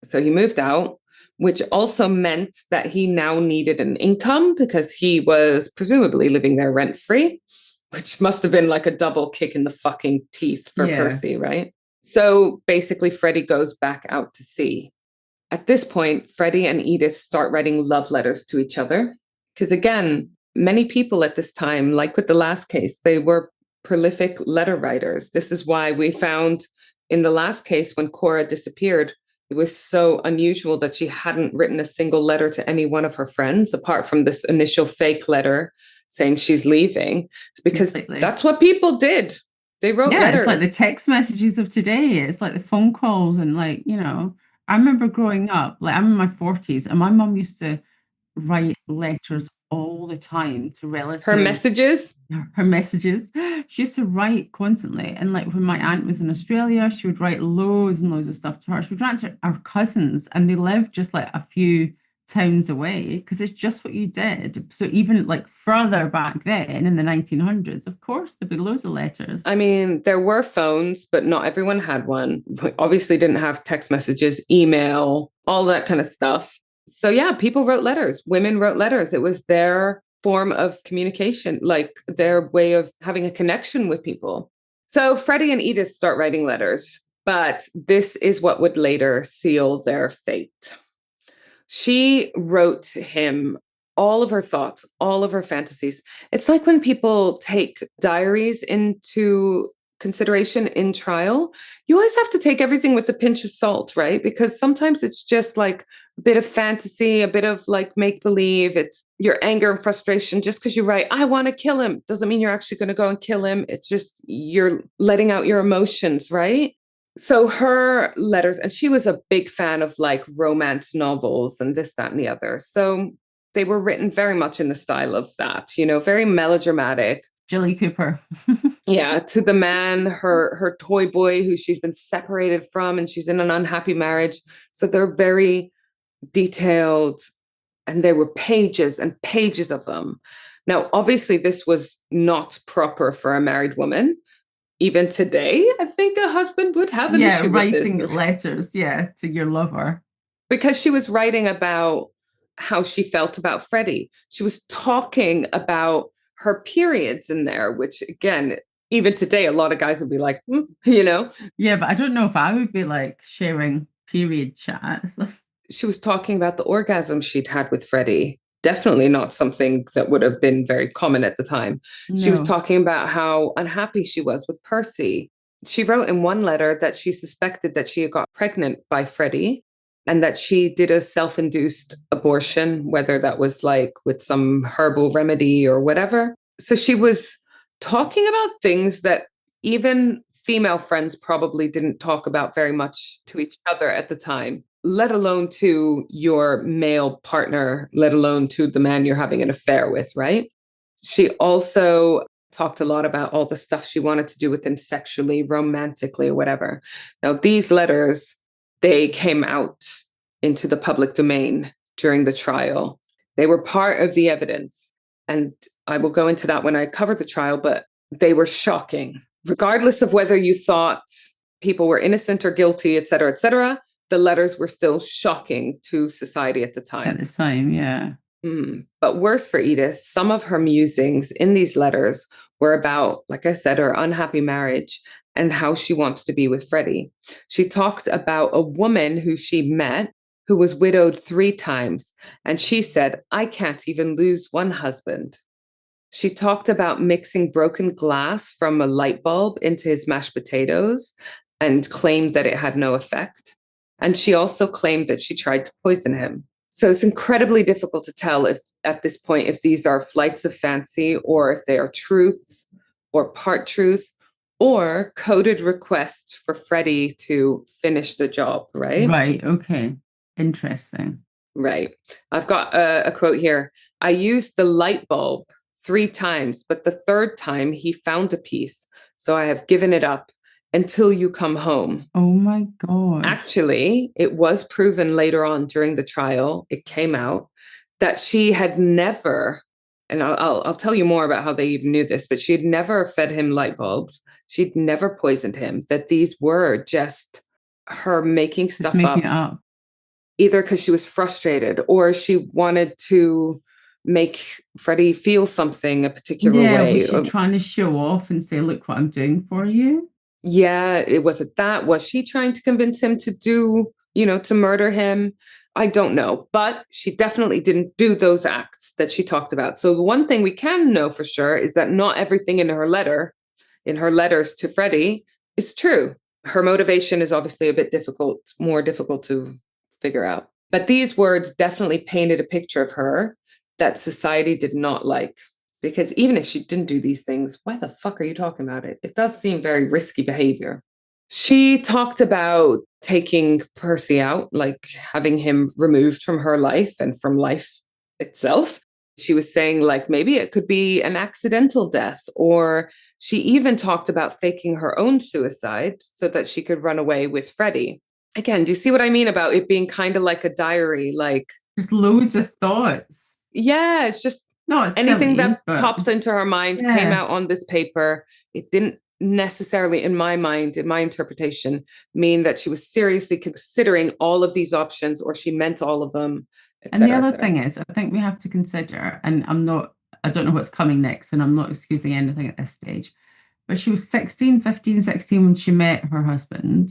So he moved out, which also meant that he now needed an income because he was presumably living there rent-free, which must have been like a double kick in the fucking teeth for Percy, right? So basically, Freddie goes back out to sea. At this point, Freddie and Edith start writing love letters to each other. Because again, many people at this time, like with the last case, they were prolific letter writers. This is why we found in the last case, when Cora disappeared, it was so unusual that she hadn't written a single letter to any one of her friends, apart from this initial fake letter saying she's leaving. It's because that's what people did. They wrote letters. It's like the text messages of today. It's like the phone calls and I remember growing up, I'm in my 40s, and my mum used to write letters all the time to relatives. Her messages? Her messages. She used to write constantly. And when my aunt was in Australia, she would write loads and loads of stuff to her. She would write to our cousins, and they lived just a few towns away, because it's just what you did. So even further back then in the 1900s, of course, there'd be loads of letters. I mean, there were phones, but not everyone had one. We obviously didn't have text messages, email, all that kind of stuff. So yeah, people wrote letters. Women wrote letters. It was their form of communication, their way of having a connection with people. So Freddie and Edith start writing letters, but this is what would later seal their fate. She wrote to him all of her thoughts, all of her fantasies. It's like when people take diaries into consideration in trial, you always have to take everything with a pinch of salt, right? Because sometimes it's just a bit of fantasy, a bit of make-believe. It's your anger and frustration. Just because you write, I want to kill him, doesn't mean you're actually going to go and kill him. It's just you're letting out your emotions, right? So her letters, and she was a big fan of romance novels and this, that, and the other. So they were written very much in the style of that, very melodramatic. Jilly Cooper. Yeah, to the man, her toy boy who she's been separated from, and she's in an unhappy marriage. So they're very detailed, and there were pages and pages of them. Now, obviously, this was not proper for a married woman. Even today, I think a husband would have an issue with this. Writing letters, to your lover. Because she was writing about how she felt about Freddie. She was talking about her periods in there, which again, even today, a lot of guys would be like, Yeah, but I don't know if I would be sharing period chats. She was talking about the orgasm she'd had with Freddie. Definitely not something that would have been very common at the time. No. She was talking about how unhappy she was with Percy. She wrote in one letter that she suspected that she had got pregnant by Freddie, and that she did a self-induced abortion, whether that was with some herbal remedy or whatever. So she was talking about things that even female friends probably didn't talk about very much to each other at the time. let alone to your male partner, let alone to the man you're having an affair with, right? She also talked a lot about all the stuff she wanted to do with him sexually, romantically, or whatever. Now, these letters, they came out into the public domain during the trial. They were part of the evidence. And I will go into that when I cover the trial, but they were shocking. Regardless of whether you thought people were innocent or guilty, et cetera, the letters were still shocking to society at the time. At the time, yeah. But worse for Edith, some of her musings in these letters were about, like I said, her unhappy marriage and how she wants to be with Freddie. She talked about a woman who she met who was widowed 3 times. And she said, I can't even lose one husband. She talked about mixing broken glass from a light bulb into his mashed potatoes and claimed that it had no effect. And she also claimed that she tried to poison him. So it's incredibly difficult to tell if at this point, if these are flights of fancy or if they are truths or part truth or coded requests for Freddie to finish the job, right? Right, okay. Interesting. Right. I've got a quote here. I used the light bulb 3 times, but the 3rd time he found a piece. So I have given it up until you come home. Oh my God. Actually, it was proven later on during the trial, it came out that she had never, and I'll tell you more about how they even knew this, but she had never fed him light bulbs. She'd never poisoned him, that these were just her making stuff up. Either because she was frustrated or she wanted to make Freddie feel something a particular way. Was she trying to show off and say, look what I'm doing for you? Yeah, it wasn't that. Was she trying to convince him to do, to murder him? I don't know. But she definitely didn't do those acts that she talked about. So the one thing we can know for sure is that not everything in her letters to Freddie is true. Her motivation is obviously a bit more difficult to figure out. But these words definitely painted a picture of her that society did not like. Because even if she didn't do these things, why the fuck are you talking about it? It does seem very risky behavior. She talked about taking Percy out, like having him removed from her life and from life itself. She was saying like maybe it could be an accidental death, or she even talked about faking her own suicide so that she could run away with Freddie. Again, do you see what I mean about it being kind of like a diary? Like just loads of thoughts. Yeah, it's just anything that popped into her mind came out on this paper. It didn't necessarily, in my mind, in my interpretation, mean that she was seriously considering all of these options or she meant all of them. And the other thing is, I think we have to consider, and I don't know what's coming next, and I'm not excusing anything at this stage, but she was 16 when she met her husband,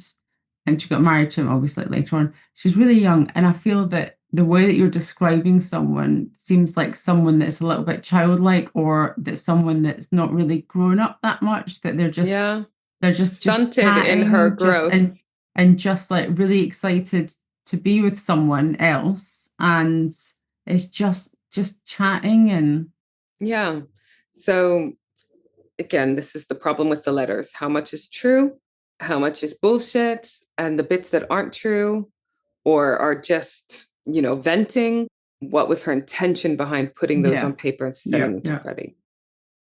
and she got married to him, obviously, later on. She's really young, and I feel that the way that you're describing someone seems like someone that's a little bit childlike, or that's someone that's not really grown up that much, that they're just stunted in her growth and just like really excited to be with someone else, and it's just chatting. And so again, this is the problem with the letters. How much is true? How much is bullshit? And the bits that aren't true or are just venting, what was her intention behind putting those on paper and sending them to Freddie?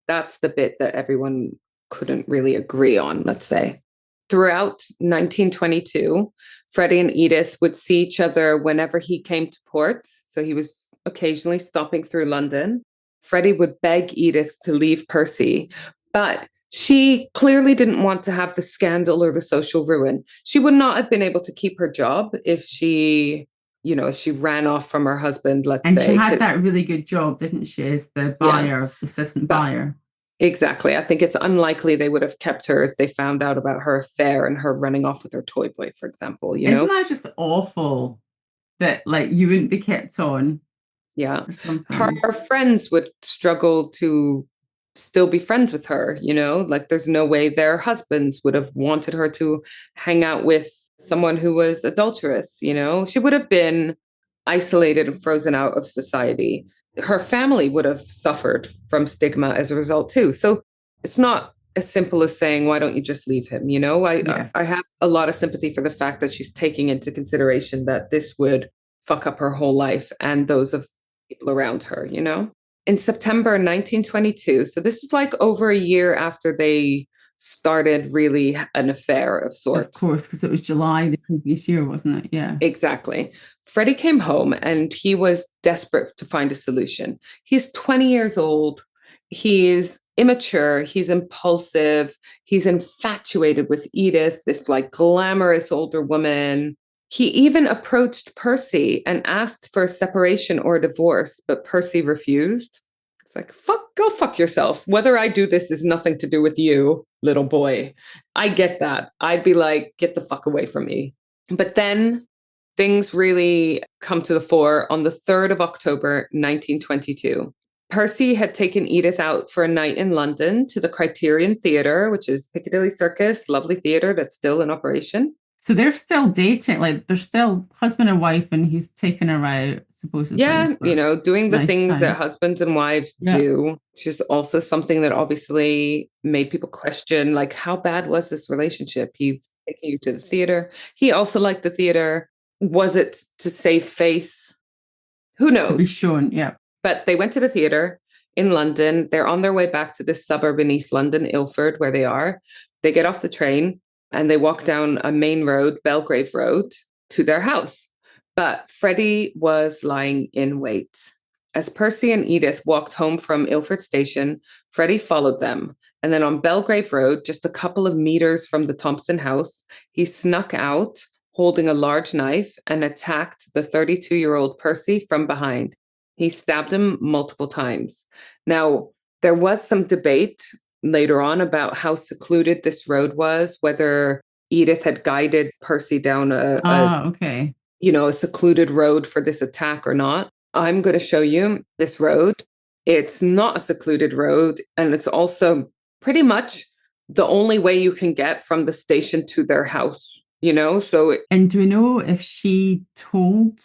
That's the bit that everyone couldn't really agree on, let's say. Throughout 1922, Freddie and Edith would see each other whenever he came to port. So he was occasionally stopping through London. Freddie would beg Edith to leave Percy, but she clearly didn't want to have the scandal or the social ruin. She would not have been able to keep her job if she ran off from her husband, let's say. And she had that really good job, didn't she, as the buyer, assistant buyer. Exactly. I think it's unlikely they would have kept her if they found out about her affair and her running off with her toy boy, for example. Isn't that just awful that like you wouldn't be kept on? Yeah. Her friends would struggle to still be friends with her, like there's no way their husbands would have wanted her to hang out with someone who was adulterous. She would have been isolated and frozen out of society. Her family would have suffered from stigma as a result too. So it's not as simple as saying, why don't you just leave him? You know, Yeah. I have a lot of sympathy for the fact that she's taking into consideration that this would fuck up her whole life and those of people around her, you know? In September 1922, so this is like over a year after they started really an affair of Of sorts. course, because it was July the previous year, wasn't it? Yeah. Exactly. Freddie came home and he was desperate to find a solution. He's 20 years old. He's immature. He's impulsive. He's infatuated with Edith, this like glamorous older woman. He even approached Percy and asked for a separation or a divorce, but Percy refused. It's like, go fuck yourself. Whether I do this is nothing to do with you, little boy. I get that. I'd be like, get the fuck away from me. But then things really come to the fore on the 3rd of October, 1922. Percy had taken Edith out for a night in London to the Criterion Theatre, which is Piccadilly Circus, lovely theatre that's still in operation. So they're still dating, like they're still husband and wife, and he's taken her out, supposedly. Yeah, you know, doing the nice things time. that husbands and wives do, which is also something that obviously made people question, like, how bad was this relationship? He taking you to the theater. He also liked the theater. Was it to save face? Who knows? To be shown, yeah. But they went to the theater in London. They're on their way back to this suburb in East London, Ilford, where they are. They get off the train and they walk down a main road, Belgrave Road, to their house. But Freddie was lying in wait. As Percy and Edith walked home from Ilford Station, Freddie followed them. And then on Belgrave Road, just a couple of meters from the Thompson house, he snuck out holding a large knife and attacked the 32-year-old Percy from behind. He stabbed him multiple times. Now, there was some debate later on about how secluded this road was, whether Edith had guided Percy down okay. a secluded road for this attack or not. I'm going to show you this road. It's not a secluded road, and it's also pretty much the only way you can get from the station to their house, you know? And do we know if she told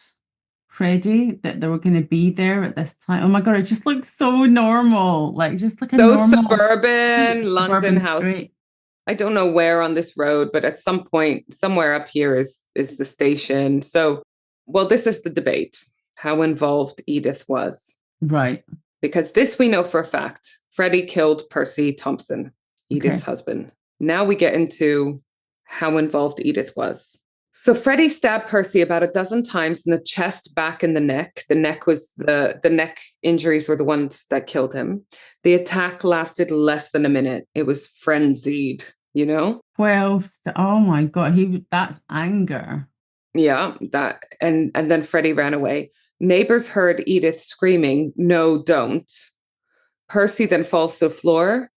Freddie that they were going to be there at this time? Oh my God, it just looks so normal. Like just like a so normal suburban London house. Street. I don't know where on this road, but at some point, somewhere up here is the station. So, well, this is the debate, how involved Edith was. Right. Because this we know for a fact. Freddie killed Percy Thompson, Edith's husband. Now we get into how involved Edith was. So Freddie stabbed Percy about a dozen times in the chest, back, and the neck. The neck was the neck injuries were the ones that killed him. The attack lasted less than a minute. It was frenzied, you know? 12. Oh my God, that's anger. Yeah, that and then Freddie ran away. Neighbors heard Edith screaming, "No, don't." Percy then falls to the floor.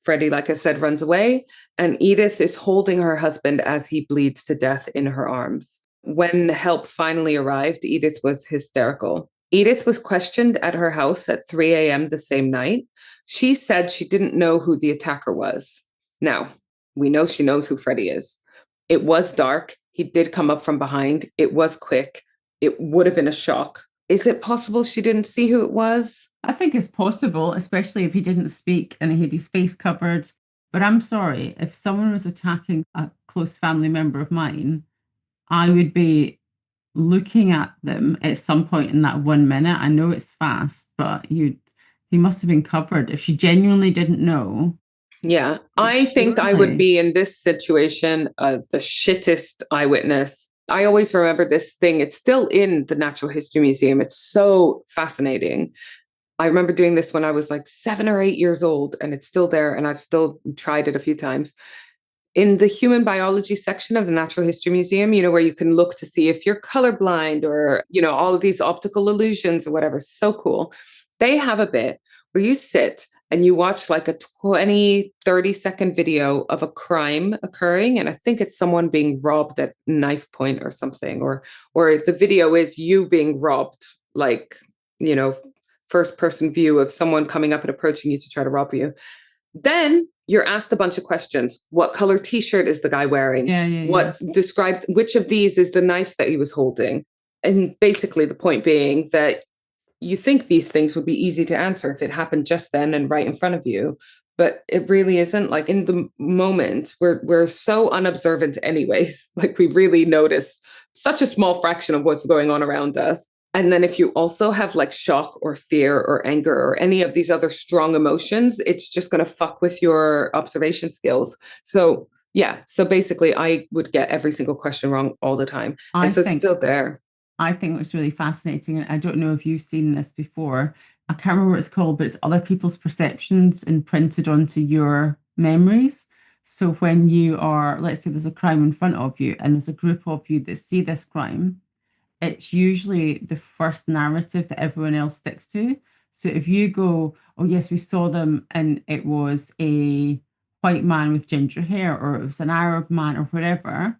Freddie, like I said, runs away, and Edith is holding her husband as he bleeds to death in her arms. When help finally arrived, Edith was hysterical. Edith was questioned at her house at 3 a.m. the same night. She said she didn't know who the attacker was. Now, we know she knows who Freddie is. It was dark. He did come up from behind. It was quick. It would have been a shock. Is it possible she didn't see who it was? I think it's possible, especially if he didn't speak and he had his face covered. But I'm sorry, if someone was attacking a close family member of mine, I would be looking at them at some point in that 1 minute. I know it's fast, but he must have been covered. If she genuinely didn't know. Yeah, I think I would be in this situation the shittest eyewitness. I always remember this thing. It's still in the Natural History Museum. It's so fascinating. I remember doing this when I was like 7 or 8 years old, and it's still there, and I've still tried it a few times. In the human biology section of the Natural History Museum, you know, where you can look to see if you're colorblind or, you know, all of these optical illusions or whatever. So cool. They have a bit where you sit and you watch like a 20, 30-second video of a crime occurring. And I think it's someone being robbed at knife point or something, or the video is you being robbed, like, you know, first person view of someone coming up and approaching you to try to rob you. Then you're asked a bunch of questions. What color t-shirt is the guy wearing? What described, which of these is the knife that he was holding? And basically the point being that you think these things would be easy to answer if it happened just then and right in front of you. But it really isn't. Like in the moment, we're so unobservant anyways. Like we really notice such a small fraction of what's going on around us. And then if you also have like shock or fear or anger or any of these other strong emotions, it's just going to fuck with your observation skills. So yeah, so basically I would get every single question wrong all the time. And so it's still there. I think it was really fascinating. And I don't know if you've seen this before. I can't remember what it's called, but it's other people's perceptions imprinted onto your memories. So when you are, let's say there's a crime in front of you and there's a group of you that see this crime, it's usually the first narrative that everyone else sticks to. So if you go, oh yes, we saw them and it was a white man with ginger hair, or it was an Arab man or whatever,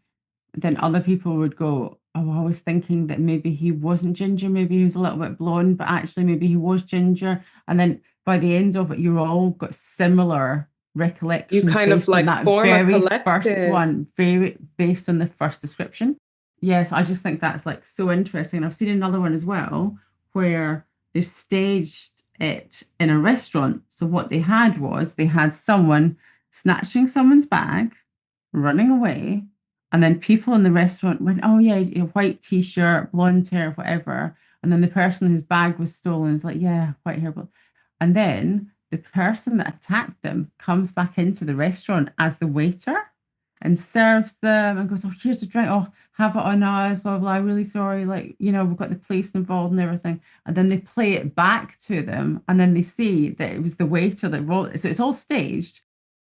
then other people would go, oh, I was thinking that maybe he wasn't ginger, maybe he was a little bit blonde, but actually maybe he was ginger. And then by the end of it, you're all got similar recollections. You kind of like that form a collective. First one, very based on the first description. Yes, I just think that's like so interesting. I've seen another one as well where they've staged it in a restaurant. So what they had was they had someone snatching someone's bag, running away, and then people in the restaurant went, oh yeah, a white t-shirt, blonde hair, whatever. And then the person whose bag was stolen is like, yeah, white hair. And then the person that attacked them comes back into the restaurant as the waiter and serves them and goes, oh, here's a drink. Oh, have it on us, blah, blah, I'm really sorry. Like, you know, we've got the police involved and everything. And then they play it back to them. And then they see that it was the waiter that wrote it. So it's all staged.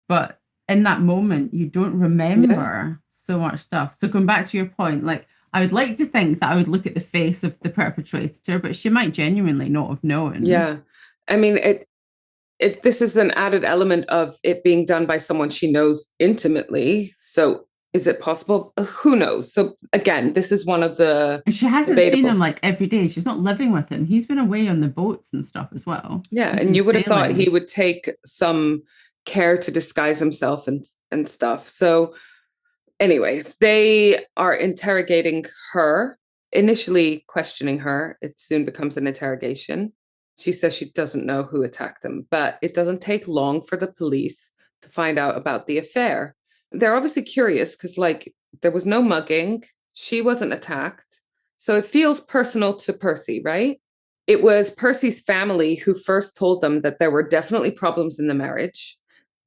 But in that moment, you don't remember so much stuff. So going back to your point, like, I would like to think that I would look at the face of the perpetrator, but she might genuinely not have known. Yeah. I mean, this is an added element of it being done by someone she knows intimately. So is it possible? Who knows? So again, this is one of the And she hasn't seen him like every day. She's not living with him. He's been away on the boats and stuff as well. Yeah. And you would have thought he would take some care to disguise himself and stuff. So anyways, they are interrogating her, initially questioning her. It soon becomes an interrogation. She says she doesn't know who attacked them, but it doesn't take long for the police to find out about the affair. They're obviously curious because, like, there was no mugging. She wasn't attacked. So it feels personal to Percy, right? It was Percy's family who first told them that there were definitely problems in the marriage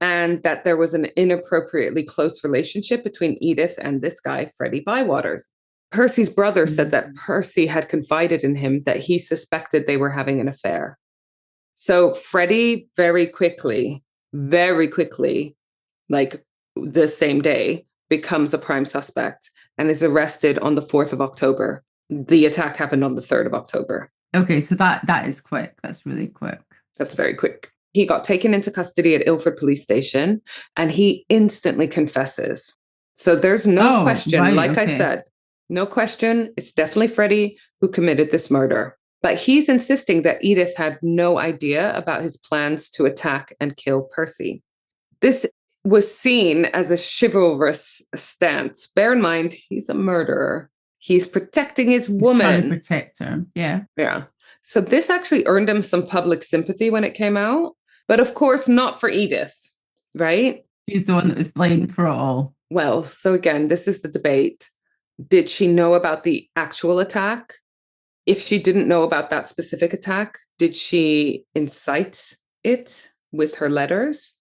and that there was an inappropriately close relationship between Edith and this guy, Freddie Bywaters. Percy's brother said that Percy had confided in him that he suspected they were having an affair. So Freddie very quickly, like the same day, becomes a prime suspect and is arrested on the 4th of October. The attack happened on the 3rd of October. Okay, so that is quick. That's really quick. That's very quick. He got taken into custody at Ilford Police Station and he instantly confesses. So there's no question, right, like I said, no question. It's definitely Freddie who committed this murder. But he's insisting that Edith had no idea about his plans to attack and kill Percy. This was seen as a chivalrous stance. Bear in mind, he's a murderer. He's protecting his woman. He's trying to protect her. Yeah. Yeah. So this actually earned him some public sympathy when it came out. But of course, not for Edith, right? She's the one that was blamed for it all. Well, so again, this is the debate. Did she know about the actual attack? If she didn't know about that specific attack, did she incite it with her letters?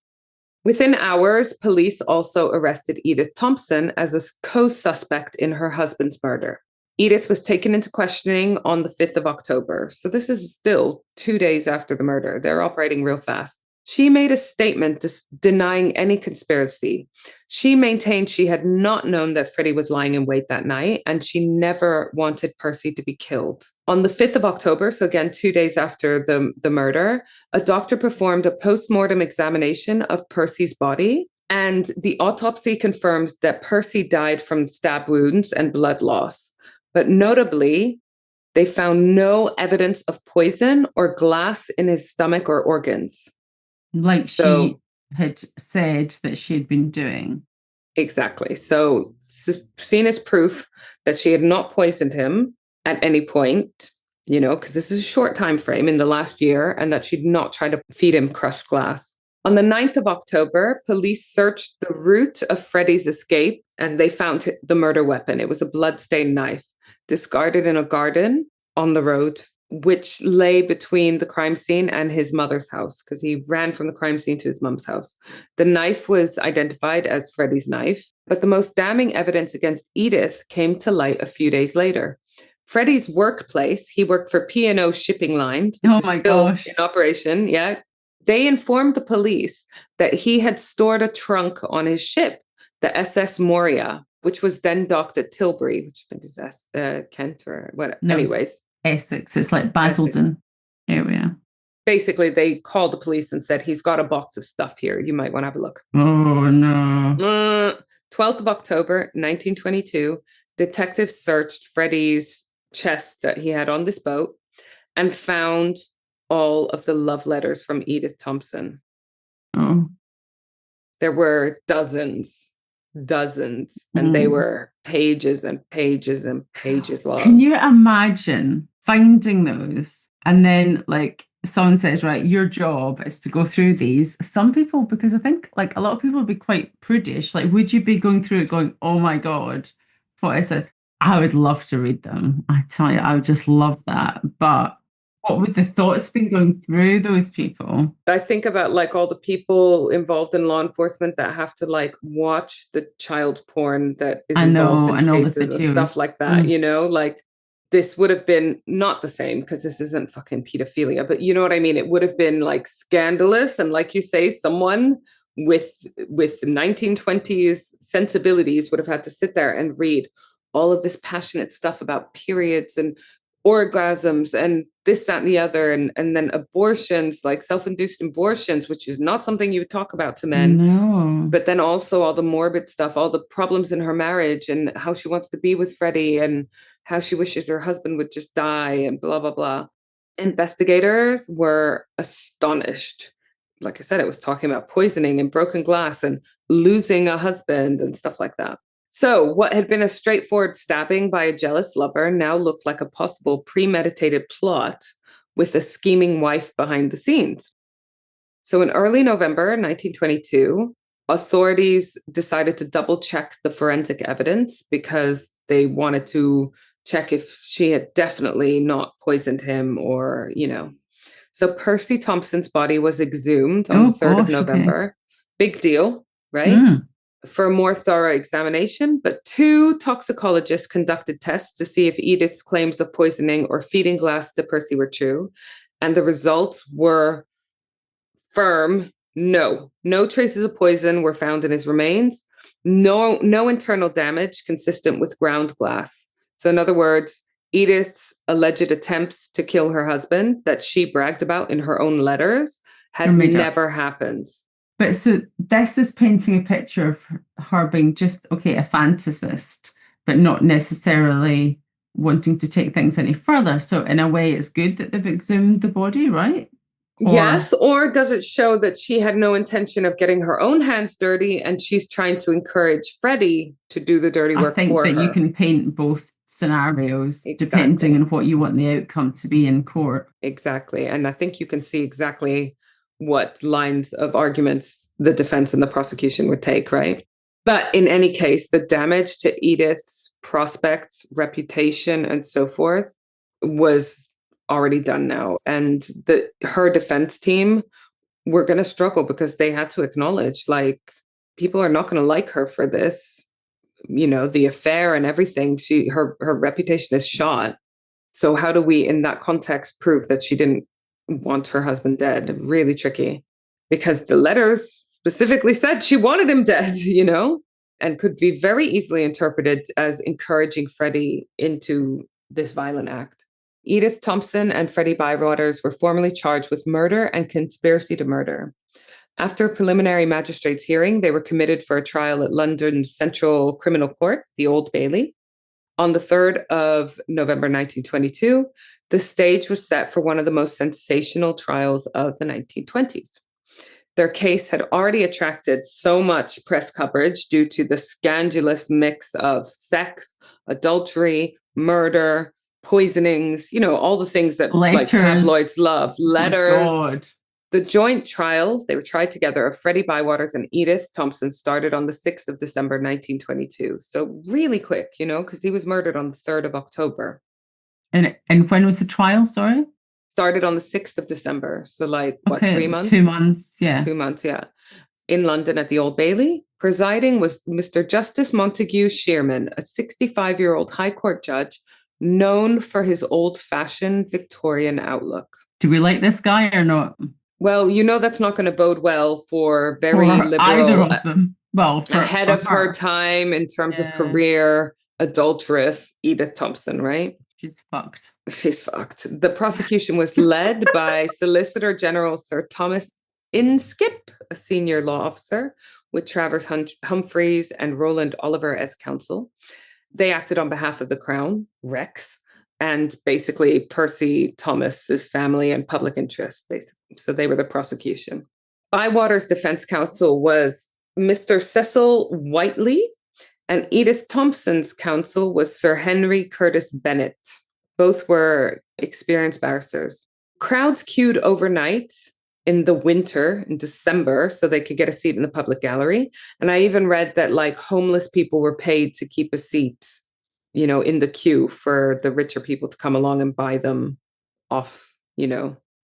Within hours, police also arrested Edith Thompson as a co-suspect in her husband's murder. Edith was taken into questioning on the 5th of October. So this is still 2 days after the murder. They're operating real fast. She made a statement denying any conspiracy. She maintained she had not known that Freddie was lying in wait that night, and she never wanted Percy to be killed. On the 5th of October, so again, 2 days after the murder, a doctor performed a post-mortem examination of Percy's body, and the autopsy confirms that Percy died from stab wounds and blood loss. But notably, they found no evidence of poison or glass in his stomach or organs. Like she had said that she had been doing. Exactly. So seen as proof that she had not poisoned him at any point, you know, because this is a short time frame in the last year, and that she'd not tried to feed him crushed glass. On the 9th of October, police searched the route of Freddie's escape and they found the murder weapon. It was a bloodstained knife discarded in a garden on the road, which lay between the crime scene and his mother's house because he ran from the crime scene to his mom's house. The knife was identified as Freddie's knife, but the most damning evidence against Edith came to light a few days later. Freddie's workplace, he worked for P&O Shipping Lines, which is still in operation. Yeah. They informed the police that he had stored a trunk on his ship, the SS Moria, which was then docked at Tilbury, which I think is Kent or whatever. No, anyways. Essex. It's like Basildon area. Basically, they called the police and said, he's got a box of stuff here. You might want to have a look. Oh, no. 12th of October, 1922, detectives searched Freddie's chest that he had on this boat and found all of the love letters from Edith Thompson. Oh. There were dozens, and they were pages and pages and pages long. Can you imagine finding those? And then, like, someone says, right, your job is to go through these. Some people, because I think, like, a lot of people would be quite prudish. Like, would you be going through it going, oh my God, what is it? I would love to read them. I tell you, I would just love that. But what would the thoughts be going through those people? I think about like all the people involved in law enforcement that have to like watch the child porn that is involved in cases and stuff like that, you know, like this would have been not the same because this isn't fucking pedophilia, but you know what I mean? It would have been like scandalous. And like you say, someone with 1920s sensibilities would have had to sit there and read all of this passionate stuff about periods and orgasms and this, that, and the other, and then abortions, like self-induced abortions, which is not something you would talk about to men. No. But then also all the morbid stuff, all the problems in her marriage and how she wants to be with Freddie and how she wishes her husband would just die and blah, blah, blah. Investigators were astonished. Like I said, it was talking about poisoning and broken glass and losing a husband and stuff like that. So what had been a straightforward stabbing by a jealous lover now looked like a possible premeditated plot with a scheming wife behind the scenes. So in early November 1922, authorities decided to double check the forensic evidence because they wanted to check if she had definitely not poisoned him or, you know. So Percy Thompson's body was exhumed on the 3rd of November. Okay. Big deal, right? For a more thorough examination, but 2 toxicologists conducted tests to see if Edith's claims of poisoning or feeding glass to Percy were true. And the results were firm. No traces of poison were found in his remains. No internal damage consistent with ground glass. So in other words, Edith's alleged attempts to kill her husband that she bragged about in her own letters had never happened. But so this is painting a picture of her being just, okay, a fantasist, but not necessarily wanting to take things any further. So in a way, it's good that they've exhumed the body, right? Yes. Or does it show that she had no intention of getting her own hands dirty and she's trying to encourage Freddie to do the dirty work for her? I think that you can paint both scenarios depending on what you want the outcome to be in court. Exactly. And I think you can see exactly what lines of arguments the defense and the prosecution would take, right? But in any case, the damage to Edith's prospects, reputation, and so forth was already done now. And her defense team were going to struggle because they had to acknowledge, like, people are not going to like her for this, you know, the affair and everything. Her reputation is shot. So how do we, in that context, prove that she didn't want her husband dead? Really tricky, because the letters specifically said she wanted him dead, you know, and could be very easily interpreted as encouraging Freddie into this violent act. Edith Thompson and Freddie Bywaters were formally charged with murder and conspiracy to murder. After a preliminary magistrate's hearing, they were committed for a trial at London's Central Criminal Court, the Old Bailey. On the 3rd of November 1922, the stage was set for one of the most sensational trials of the 1920s. Their case had already attracted so much press coverage due to the scandalous mix of sex, adultery, murder, poisonings, you know, all the things that like tabloids love. Letters, The joint trial, they were tried together, of Freddie Bywaters and Edith Thompson started on the 6th of December, 1922. So really quick, because he was murdered on the 3rd of October. And when was the trial, sorry? Started on the 6th of December. So 3 months? 2 months, yeah. 2 months, yeah. In London at the Old Bailey. Presiding was Mr. Justice Montague Shearman, a 65-year-old High Court judge known for his old-fashioned Victorian outlook. Do we like this guy or not? Well, that's not going to bode well for very liberal. Either of them. Well, ahead of her time in terms of career, adulteress, Edith Thompson, right? She's fucked. She's fucked. The prosecution was led by Solicitor General Sir Thomas Inskip, a senior law officer, with Travers Humphreys and Roland Oliver as counsel. They acted on behalf of the Crown, Rex, and basically Percy Thomas's family and public interest, basically. So they were the prosecution. Bywaters' defense counsel was Mr. Cecil Whiteley, and Edith Thompson's counsel was Sir Henry Curtis Bennett. Both were experienced barristers. Crowds queued overnight in the winter, in December, so they could get a seat in the public gallery. And I even read that homeless people were paid to keep a seat, in the queue for the richer people to come along and buy them off,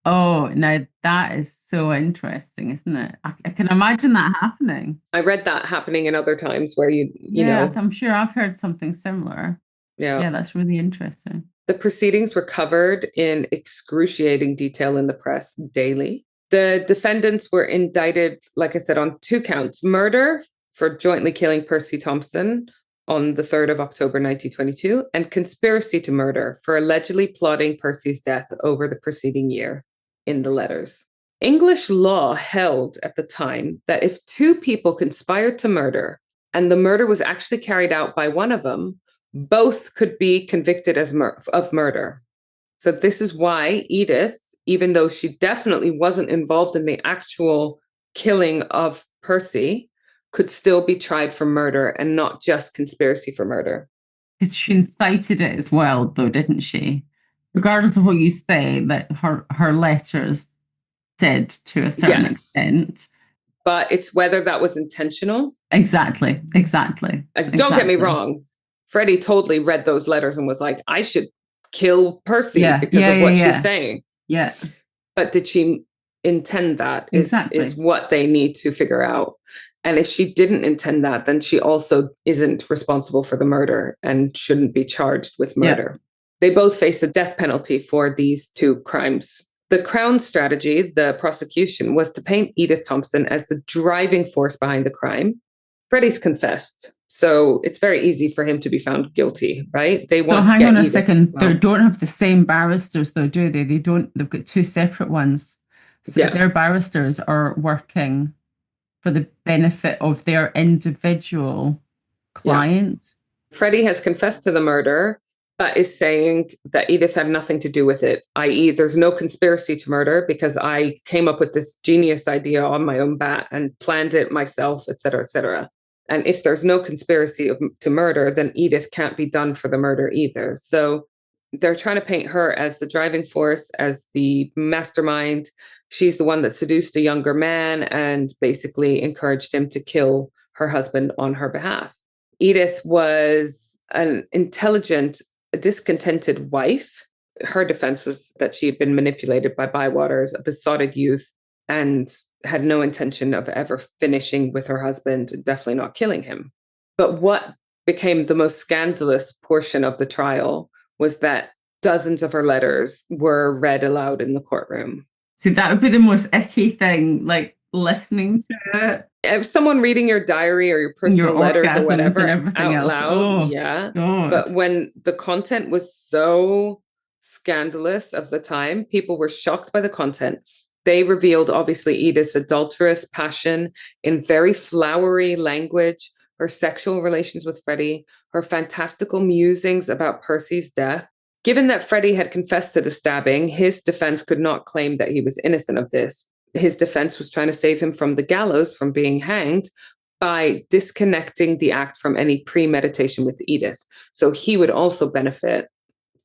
Oh, now that is so interesting, isn't it? I can imagine that happening. I read that happening in other times where you know. I'm sure I've heard something similar. Yeah, that's really interesting. The proceedings were covered in excruciating detail in the press daily. The defendants were indicted, like I said, on 2 counts: murder for jointly killing Percy Thompson on the 3rd of October, 1922, and conspiracy to murder for allegedly plotting Percy's death over the preceding year in the letters. English law held at the time that if 2 people conspired to murder and the murder was actually carried out by one of them, both could be convicted of murder. So this is why Edith, even though she definitely wasn't involved in the actual killing of Percy, could still be tried for murder and not just conspiracy for murder. Because she incited it as well, though, didn't she? Regardless of what you say, that her letters did to a certain extent. But it's whether that was intentional. Exactly. Don't get me wrong. Freddie totally read those letters and was like, I should kill Percy because of what she's saying. Yeah. But did she intend that is what they need to figure out. And if she didn't intend that, then she also isn't responsible for the murder and shouldn't be charged with murder. Yeah. They both face the death penalty for these 2 crimes. The Crown's strategy, the prosecution, was to paint Edith Thompson as the driving force behind the crime. Freddie's confessed, so it's very easy for him to be found guilty, right? They want. Hang on a second. They don't have the same barristers, though, do they? They don't. They've got 2 separate ones. So their barristers are working for the benefit of their individual client. Freddie has confessed to the murder, but is saying that Edith had nothing to do with it, i.e. there's no conspiracy to murder because I came up with this genius idea on my own bat and planned it myself, et cetera, et cetera. And if there's no conspiracy to murder, then Edith can't be done for the murder either. So they're trying to paint her as the driving force, as the mastermind. She's the one that seduced a younger man and basically encouraged him to kill her husband on her behalf. Edith was an intelligent, discontented wife. Her defense was that she had been manipulated by Bywaters, a besotted youth, and had no intention of ever finishing with her husband, definitely not killing him. But what became the most scandalous portion of the trial was that dozens of her letters were read aloud in the courtroom. See, that would be the most icky thing, listening to it. If someone reading your diary or your personal letters or whatever out loud, God. But when the content was so scandalous of the time, people were shocked by the content. They revealed, obviously, Edith's adulterous passion in very flowery language, her sexual relations with Freddie, her fantastical musings about Percy's death. Given that Freddie had confessed to the stabbing, his defense could not claim that he was innocent of this. His defense was trying to save him from the gallows, from being hanged, by disconnecting the act from any premeditation with Edith. So he would also benefit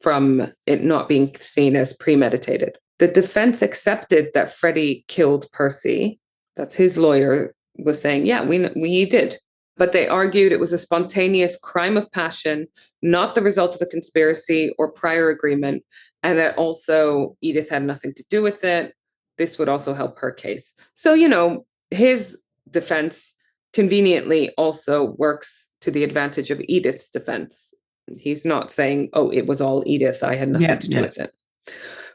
from it not being seen as premeditated. The defense accepted that Freddie killed Percy. That's his lawyer was saying, yeah, we did. But they argued it was a spontaneous crime of passion, not the result of a conspiracy or prior agreement, and that also Edith had nothing to do with it. This would also help her case. So, his defense conveniently also works to the advantage of Edith's defense. He's not saying, oh, it was all Edith. I had nothing to do with it.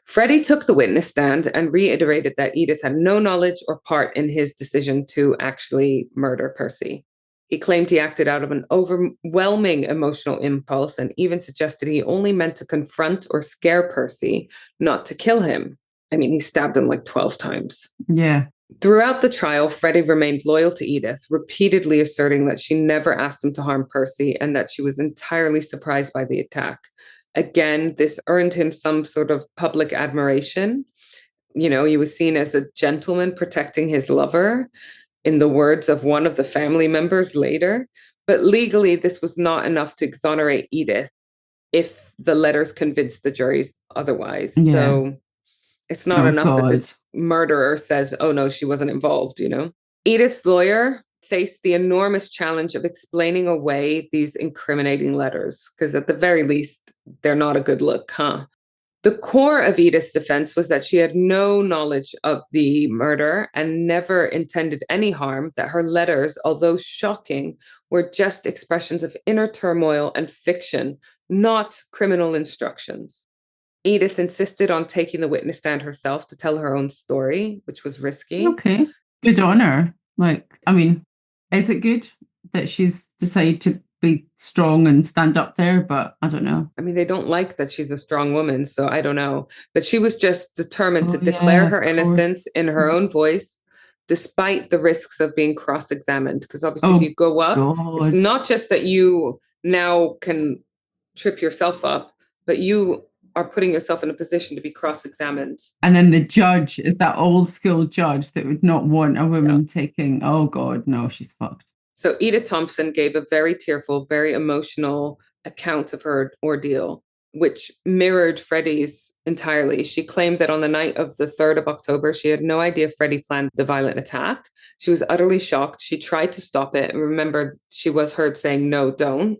Freddie took the witness stand and reiterated that Edith had no knowledge or part in his decision to actually murder Percy. He claimed he acted out of an overwhelming emotional impulse and even suggested he only meant to confront or scare Percy, not to kill him. I mean, he stabbed him like 12 times. Yeah. Throughout the trial, Freddie remained loyal to Edith, repeatedly asserting that she never asked him to harm Percy and that she was entirely surprised by the attack. Again, this earned him some sort of public admiration. He was seen as a gentleman protecting his lover, in the words of one of the family members later. But legally, this was not enough to exonerate Edith if the letters convinced the juries otherwise. Yeah. So it's not enough that this murderer says, oh, no, she wasn't involved, Edith's lawyer faced the enormous challenge of explaining away these incriminating letters, because at the very least, they're not a good look, huh? The core of Edith's defense was that she had no knowledge of the murder and never intended any harm, that her letters, although shocking, were just expressions of inner turmoil and fiction, not criminal instructions. Edith insisted on taking the witness stand herself to tell her own story, which was risky. Okay, good on her. Is it good that she's decided to be strong and stand up there? But I don't know. They don't like that she's a strong woman, so I don't know. But she was just determined to declare her innocence in her own voice, despite the risks of being cross-examined. Because obviously if you go up, it's not just that you now can trip yourself up, but you are putting yourself in a position to be cross-examined. And then the judge is that old school judge that would not want a woman taking, oh God, no, she's fucked. So Edith Thompson gave a very tearful, very emotional account of her ordeal, which mirrored Freddie's entirely. She claimed that on the night of the 3rd of October, she had no idea Freddie planned the violent attack. She was utterly shocked. She tried to stop it. And remember, she was heard saying, no, don't.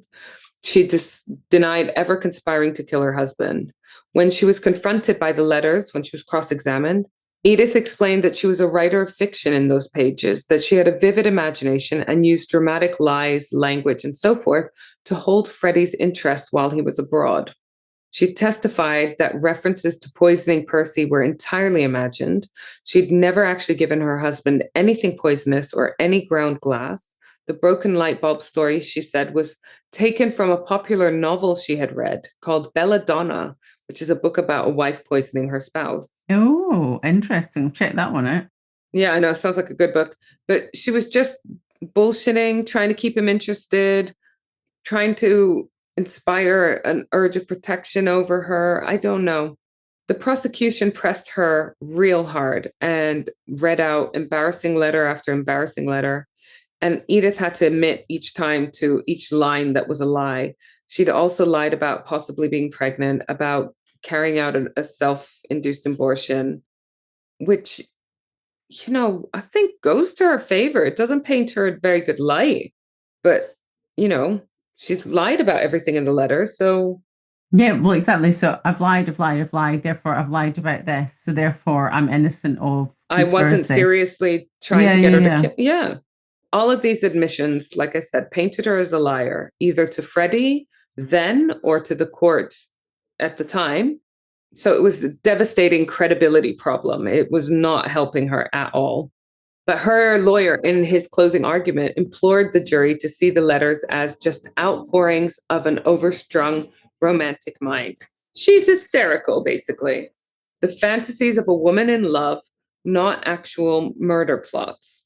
She just denied ever conspiring to kill her husband. When she was confronted by the letters, when she was cross-examined, Edith explained that she was a writer of fiction in those pages, that she had a vivid imagination and used dramatic lies, language, and so forth to hold Freddie's interest while he was abroad. She testified that references to poisoning Percy were entirely imagined. She'd never actually given her husband anything poisonous or any ground glass. The broken light bulb story, she said, was taken from a popular novel she had read called Belladonna, which is a book about a wife poisoning her spouse. Oh, interesting. Check that one out. Yeah, I know. Sounds like a good book. But she was just bullshitting, trying to keep him interested, trying to inspire an urge of protection over her. I don't know. The prosecution pressed her real hard and read out embarrassing letter after embarrassing letter. And Edith had to admit each time to each line that was a lie. She'd also lied about possibly being pregnant, about carrying out a self-induced abortion, which, I think goes to her favor. It doesn't paint her a very good light, but, she's lied about everything in the letter. So. Yeah, well, exactly. So I've lied. Therefore, I've lied about this. So therefore, I'm innocent of conspiracy. I wasn't seriously trying to get her to kill. Yeah. All of these admissions, like I said, painted her as a liar, either to Freddie then or to the court at the time. So it was a devastating credibility problem. It was not helping her at all. But her lawyer, in his closing argument, implored the jury to see the letters as just outpourings of an overstrung romantic mind. She's hysterical, basically. The fantasies of a woman in love, not actual murder plots.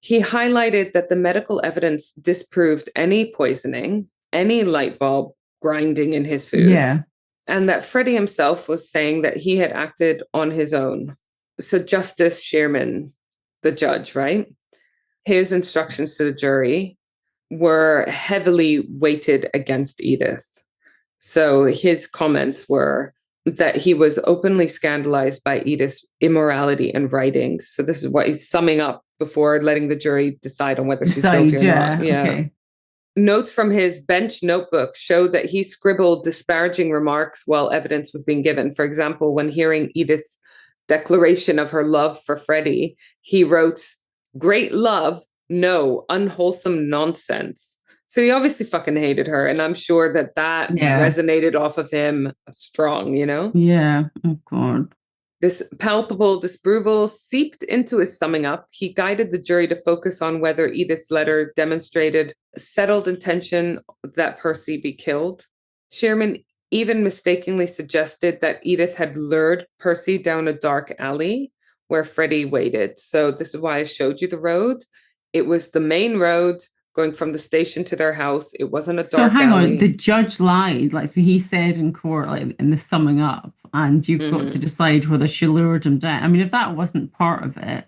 He highlighted that the medical evidence disproved any poisoning, any light bulb grinding in his food. Yeah. And that Freddie himself was saying that he had acted on his own. So Justice Shearman, the judge, right? His instructions to the jury were heavily weighted against Edith. So his comments were, that he was openly scandalized by Edith's immorality and writings. So this is what he's summing up before letting the jury decide on whether she's guilty or not. Yeah. Okay. Notes from his bench notebook show that he scribbled disparaging remarks while evidence was being given. For example, when hearing Edith's declaration of her love for Freddie, he wrote, "Great love, no, unwholesome nonsense." So he obviously fucking hated her. And I'm sure that resonated off of him strong, you know? Yeah. Oh, God. This palpable disapproval seeped into his summing up. He guided the jury to focus on whether Edith's letter demonstrated a settled intention that Percy be killed. Shearman even mistakenly suggested that Edith had lured Percy down a dark alley where Freddie waited. So this is why I showed you the road. It was the main road going from the station to their house. It wasn't a dark alley. So hang on, the judge lied. Like, so he said in court, like in the summing up, and you've got to decide whether she lured him down. I mean, if that wasn't part of it,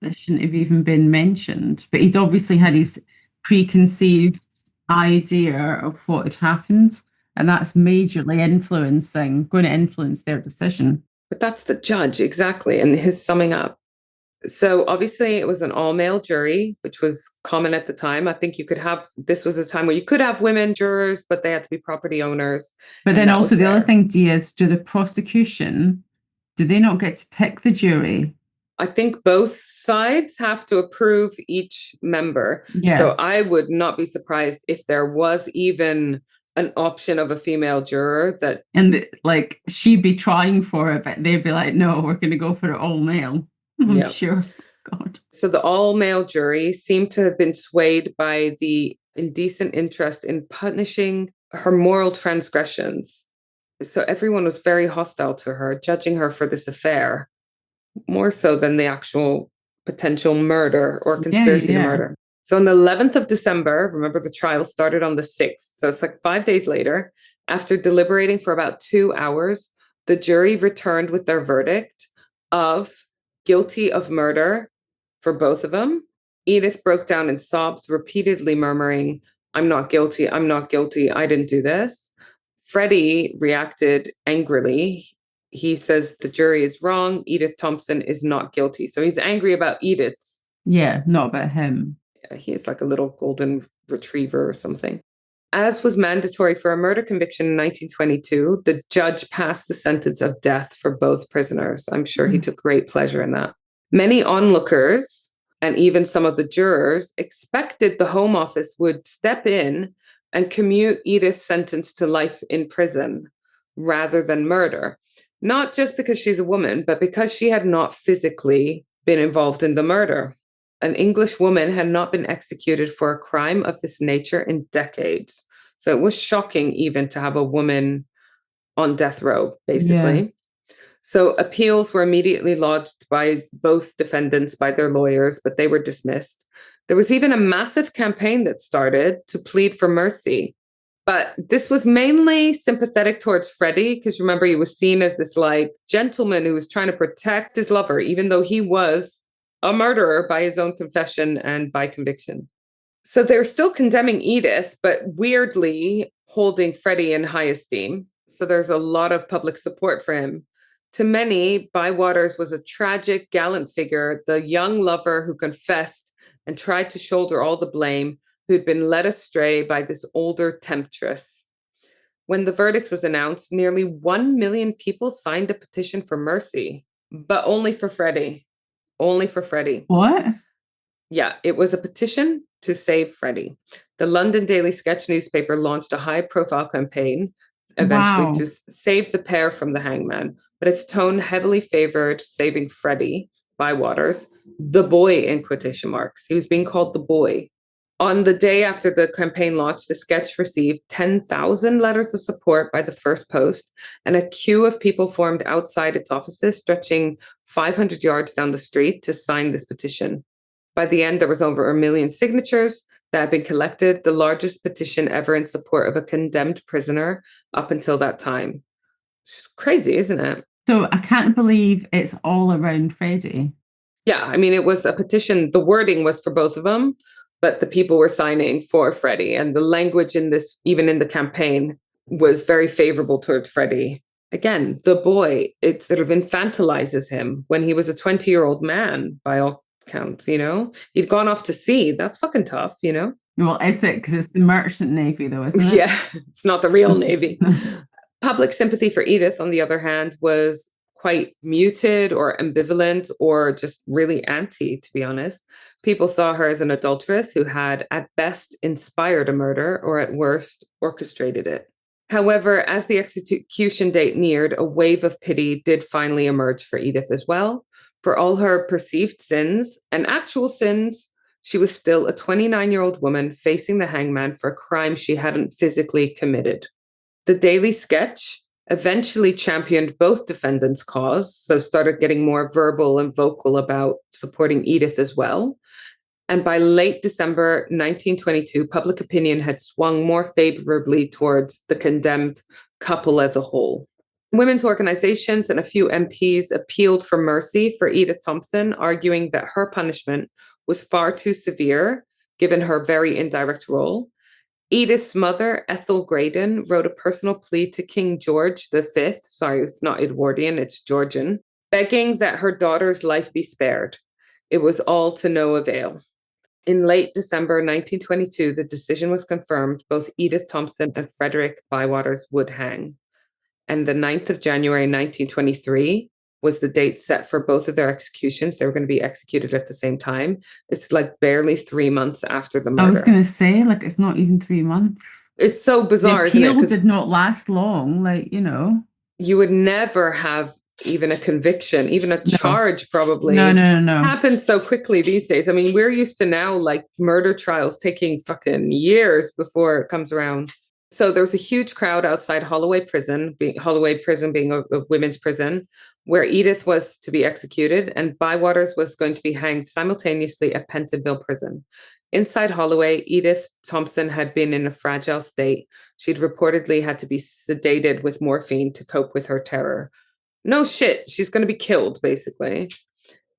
that shouldn't have even been mentioned. But he'd obviously had his preconceived idea of what had happened, and that's majorly going to influence their decision. But that's the judge, exactly, and his summing up. So obviously it was an all-male jury, which was common at the time. I think this was a time where you could have women jurors, but they had to be property owners. But then also the other thing, Dee, is do they not get to pick the jury? I think both sides have to approve each member. Yeah. So I would not be surprised if there was even an option of a female juror that... And she'd be trying for it, but they'd be like, no, we're going to go for it all male. I'm sure. God. So the all-male jury seemed to have been swayed by the indecent interest in punishing her moral transgressions. So everyone was very hostile to her, judging her for this affair, more so than the actual potential murder or conspiracy to murder. So on the 11th of December, remember the trial started on the 6th. So it's 5 days later, after deliberating for about 2 hours, the jury returned with their verdict of guilty of murder for both of them. Edith broke down in sobs, repeatedly murmuring, "I'm not guilty, I'm not guilty, I didn't do this." Freddie reacted angrily. He says the jury is wrong, Edith Thompson is not guilty. So he's angry about Edith's. Yeah, not about him. Yeah, he's like a little golden retriever or something. As was mandatory for a murder conviction in 1922, the judge passed the sentence of death for both prisoners. I'm sure he took great pleasure in that. Many onlookers, and even some of the jurors, expected the Home Office would step in and commute Edith's sentence to life in prison rather than murder. Not just because she's a woman, but because she had not physically been involved in the murder. An English woman had not been executed for a crime of this nature in decades. So it was shocking even to have a woman on death row, basically. Yeah. So appeals were immediately lodged by both defendants, by their lawyers, but they were dismissed. There was even a massive campaign that started to plead for mercy. But this was mainly sympathetic towards Freddie, because remember, he was seen as this gentleman who was trying to protect his lover, even though he was a murderer by his own confession and by conviction. So they're still condemning Edith, but weirdly holding Freddie in high esteem. So there's a lot of public support for him. To many, Bywaters was a tragic, gallant figure, the young lover who confessed and tried to shoulder all the blame, who'd been led astray by this older temptress. When the verdict was announced, nearly 1 million people signed a petition for mercy, but only for Freddie. Only for Freddie. What? Yeah, it was a petition to save Freddie. The London Daily Sketch newspaper launched a high-profile campaign, eventually to save the pair from the hangman. But its tone heavily favored saving Freddie, Bywaters, the boy in quotation marks. He was being called the boy. On the day after the campaign launched, the sketch received 10,000 letters of support by the first post, and a queue of people formed outside its offices, stretching 500 yards down the street to sign this petition. By the end, there was over 1 million signatures that had been collected, the largest petition ever in support of a condemned prisoner up until that time. It's crazy, isn't it? So I can't believe it's all around Freddie. Yeah, I mean, it was a petition. The wording was for both of them, but the people were signing for Freddie. And the language in this, even in the campaign, was very favorable towards Freddie. Again, the boy, it sort of infantilizes him when he was a 20-year-old man, by all counts, He'd gone off to sea. That's fucking tough, Well, is it? Because it's the merchant navy, though, isn't it? Yeah, it's not the real Navy. Public sympathy for Edith, on the other hand, was quite muted or ambivalent or just really anti, to be honest. People saw her as an adulteress who had, at best, inspired a murder or at worst, orchestrated it. However, as the execution date neared, a wave of pity did finally emerge for Edith as well. For all her perceived sins and actual sins, she was still a 29-year-old woman facing the hangman for a crime she hadn't physically committed. The Daily Sketch eventually championed both defendants' cause, so started getting more verbal and vocal about supporting Edith as well. And by late December 1922, public opinion had swung more favorably towards the condemned couple as a whole. Women's organizations and a few MPs appealed for mercy for Edith Thompson, arguing that her punishment was far too severe, given her very indirect role. Edith's mother, Ethel Graydon, wrote a personal plea to King George V. Sorry, it's not Edwardian, it's Georgian, begging that her daughter's life be spared. It was all to no avail. In late December 1922, the decision was confirmed. Both Edith Thompson and Frederick Bywaters would hang. And the 9th of January 1923 was the date set for both of their executions. They were going to be executed at the same time. It's like barely 3 months after the murder. I was going to say, like, it's not even 3 months. It's so bizarre, isn't it? The appeal did not last long, You would never have even a conviction, even a charge probably. No. Happens so quickly these days. I mean, we're used to now like murder trials taking fucking years before it comes around. So there was a huge crowd outside Holloway Prison, Holloway Prison being a women's prison, where Edith was to be executed and Bywaters was going to be hanged simultaneously at Pentonville Prison. Inside Holloway, Edith Thompson had been in a fragile state. She'd reportedly had to be sedated with morphine to cope with her terror. No shit, she's going to be killed, basically.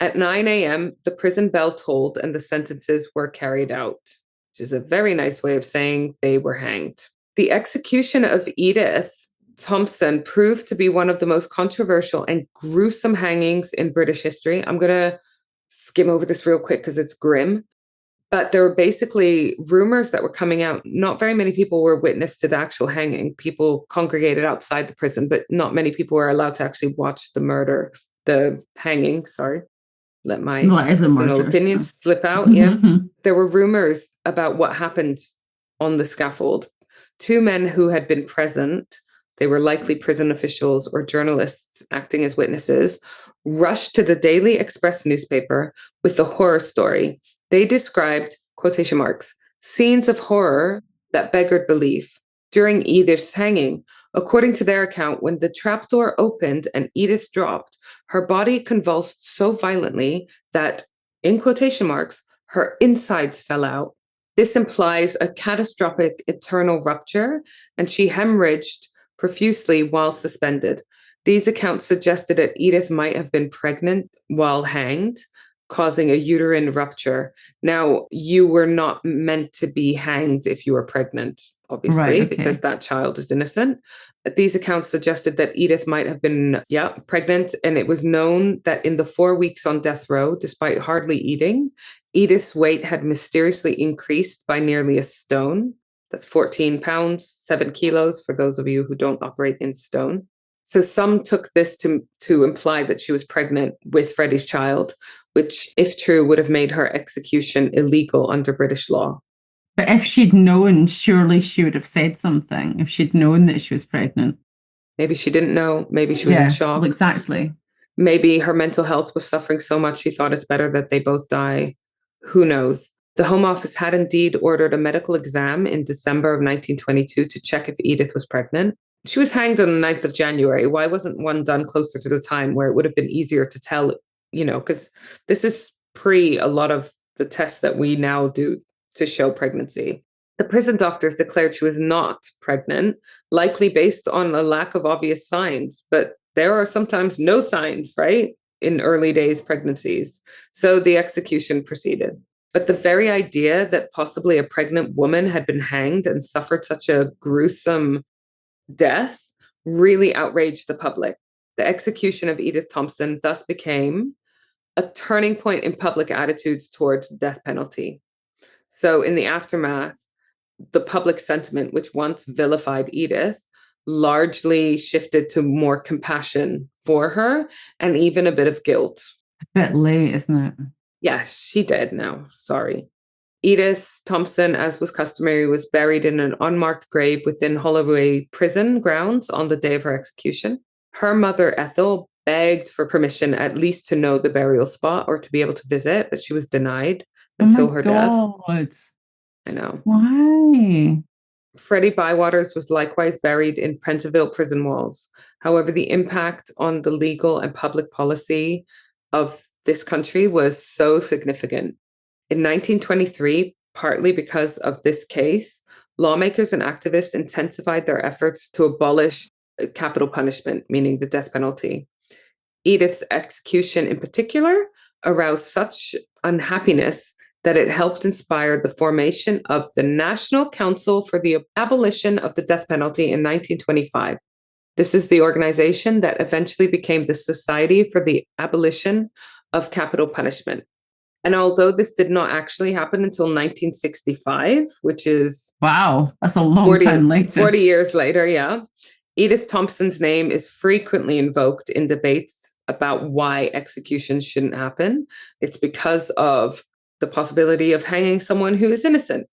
At 9 a.m., the prison bell tolled and the sentences were carried out, which is a very nice way of saying they were hanged. The execution of Edith Thompson proved to be one of the most controversial and gruesome hangings in British history. I'm going to skim over this real quick because it's grim. But there were basically rumors that were coming out. Not very many people were witness to the actual hanging. People congregated outside the prison, but not many people were allowed to actually watch the hanging. Sorry. Let my personal opinions slip out. Yeah. There were rumors about what happened on the scaffold. 2 men who had been present, they were likely prison officials or journalists acting as witnesses, rushed to the Daily Express newspaper with the horror story. They described, quotation marks, scenes of horror that beggared belief during Edith's hanging. According to their account, when the trapdoor opened and Edith dropped, her body convulsed so violently that, in quotation marks, her insides fell out. This implies a catastrophic internal rupture, and she hemorrhaged profusely while suspended. These accounts suggested that Edith might have been pregnant while hanged, causing a uterine rupture. Now, you were not meant to be hanged if you were pregnant, obviously, right, okay, because that child is innocent. These accounts suggested that Edith might have been, pregnant, and it was known that in the 4 weeks on death row, despite hardly eating, Edith's weight had mysteriously increased by nearly a stone. That's 14 pounds, 7 kilos, for those of you who don't operate in stone. So some took this to imply that she was pregnant with Freddie's child, which, if true, would have made her execution illegal under British law. But if she'd known, surely she would have said something, if she'd known that she was pregnant. Maybe she didn't know. Maybe she was in shock. Well, exactly. Maybe her mental health was suffering so much she thought it's better that they both die. Who knows? The Home Office had indeed ordered a medical exam in December of 1922 to check if Edith was pregnant. She was hanged on the 9th of January. Why wasn't one done closer to the time where it would have been easier to tell, because this is pre a lot of the tests that we now do to show pregnancy. The prison doctors declared she was not pregnant, likely based on a lack of obvious signs, but there are sometimes no signs, right, in early days pregnancies. So the execution proceeded. But the very idea that possibly a pregnant woman had been hanged and suffered such a gruesome death really outraged the public. The execution of Edith Thompson thus became a turning point in public attitudes towards the death penalty. So in the aftermath, the public sentiment, which once vilified Edith, largely shifted to more compassion for her and even a bit of guilt. A bit late, isn't it? Yeah, she dead now. Sorry. Edith Thompson, as was customary, was buried in an unmarked grave within Holloway prison grounds on the day of her execution. Her mother, Ethel, begged for permission at least to know the burial spot or to be able to visit, but she was denied until her death. I know. Why? Frederick Bywaters was likewise buried in Pentonville prison walls. However, the impact on the legal and public policy of this country was so significant. In 1923, partly because of this case, lawmakers and activists intensified their efforts to abolish capital punishment, meaning the death penalty. Edith's execution in particular aroused such unhappiness that it helped inspire the formation of the National Council for the Abolition of the Death Penalty in 1925. This is the organization that eventually became the Society for the Abolition of Capital Punishment. And although this did not actually happen until 1965, which is... Wow, that's a long time later. 40 years later, yeah. Edith Thompson's name is frequently invoked in debates about why executions shouldn't happen. It's because of the possibility of hanging someone who is innocent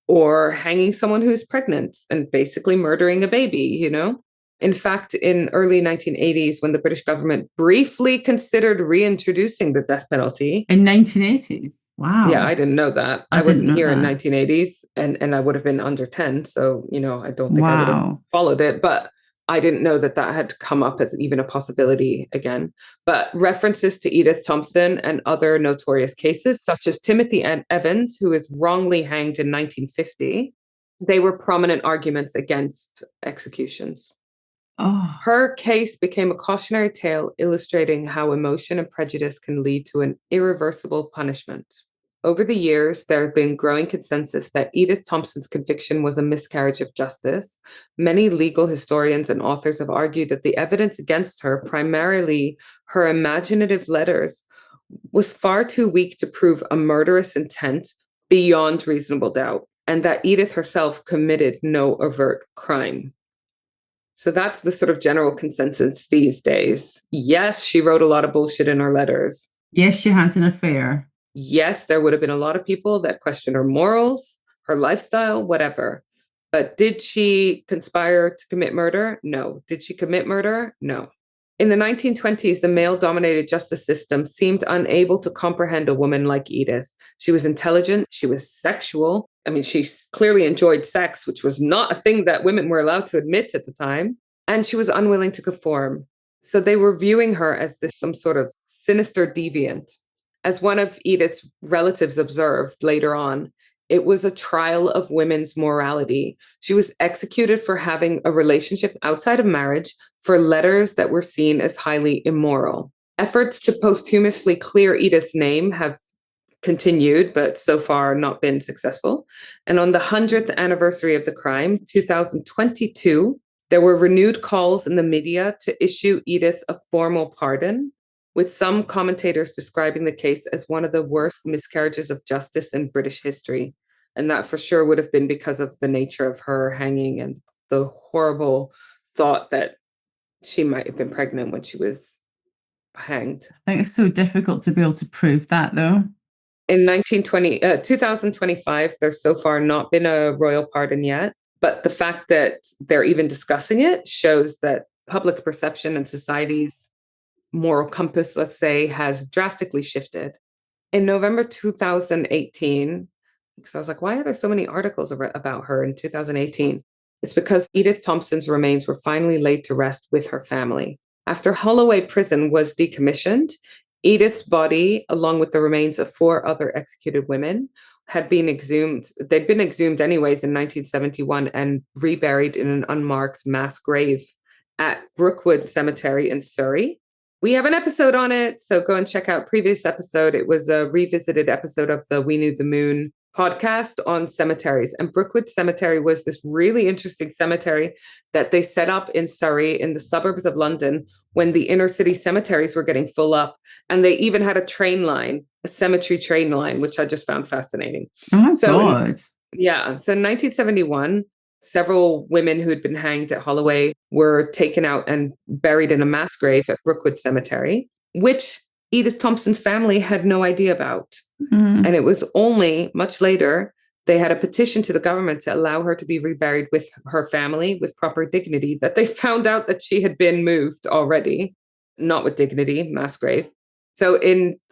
or hanging someone who is pregnant and basically murdering a baby, you know? In fact, in early 1980s, when the British government briefly considered reintroducing the death penalty. In 1980s? Wow. Yeah, I didn't know that. I wasn't here in 1980s and I would have been under 10. So, you know, I don't think I would have followed it. But I didn't know that that had come up as even a possibility again. But references to Edith Thompson and other notorious cases, such as Timothy Evans, who was wrongly hanged in 1950, they were prominent arguments against executions. Oh. Her case became a cautionary tale illustrating how emotion and prejudice can lead to an irreversible punishment. Over the years, there have been growing consensus that Edith Thompson's conviction was a miscarriage of justice. Many legal historians and authors have argued that the evidence against her, primarily her imaginative letters, was far too weak to prove a murderous intent beyond reasonable doubt, and that Edith herself committed no overt crime. So that's the sort of general consensus these days. Yes, she wrote a lot of bullshit in her letters. Yes, she had an affair. Yes, there would have been a lot of people that questioned her morals, her lifestyle, whatever. But did she conspire to commit murder? No. Did she commit murder? No. In the 1920s, the male-dominated justice system seemed unable to comprehend a woman like Edith. She was intelligent. She was sexual. I mean, she clearly enjoyed sex, which was not a thing that women were allowed to admit at the time. And she was unwilling to conform. So they were viewing her as some sort of sinister deviant. As one of Edith's relatives observed later on, it was a trial of women's morality. She was executed for having a relationship outside of marriage for letters that were seen as highly immoral. Efforts to posthumously clear Edith's name have continued, but so far not been successful. And on the 100th anniversary of the crime, 2022, there were renewed calls in the media to issue Edith a formal pardon, with some commentators describing the case as one of the worst miscarriages of justice in British history. And that for sure would have been because of the nature of her hanging and the horrible thought that she might have been pregnant when she was hanged. I think it's so difficult to be able to prove that, though. In 2025, there's so far not been a royal pardon yet. But the fact that they're even discussing it shows that public perception and society's moral compass, let's say, has drastically shifted. In November 2018, because I was like, why are there so many articles about her in 2018? It's because Edith Thompson's remains were finally laid to rest with her family. After Holloway Prison was decommissioned, Edith's body, along with the remains of 4 other executed women, had been exhumed. They'd been exhumed anyways in 1971 and reburied in an unmarked mass grave at Brookwood Cemetery in Surrey. We have an episode on it, so go and check out previous episode. It was a revisited episode of the We Knew the Moon podcast on cemeteries. And Brookwood Cemetery was this really interesting cemetery that they set up in Surrey, in the suburbs of London, when the inner city cemeteries were getting full up. And they even had a train line, a cemetery train line, which I just found fascinating. Oh my God. So in 1971, several women who had been hanged at Holloway were taken out and buried in a mass grave at Brookwood Cemetery, which Edith Thompson's family had no idea about. Mm. And it was only much later they had a petition to the government to allow her to be reburied with her family with proper dignity that they found out that she had been moved already, not with dignity, mass grave. So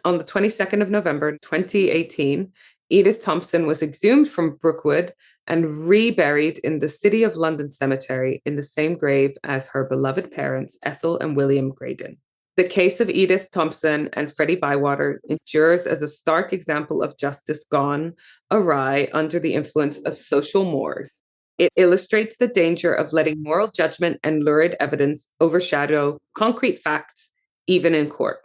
on the 22nd of November, 2018, Edith Thompson was exhumed from Brookwood and reburied in the City of London Cemetery in the same grave as her beloved parents, Ethel and William Graydon. The case of Edith Thompson and Freddie Bywaters endures as a stark example of justice gone awry under the influence of social mores. It illustrates the danger of letting moral judgment and lurid evidence overshadow concrete facts, even in court.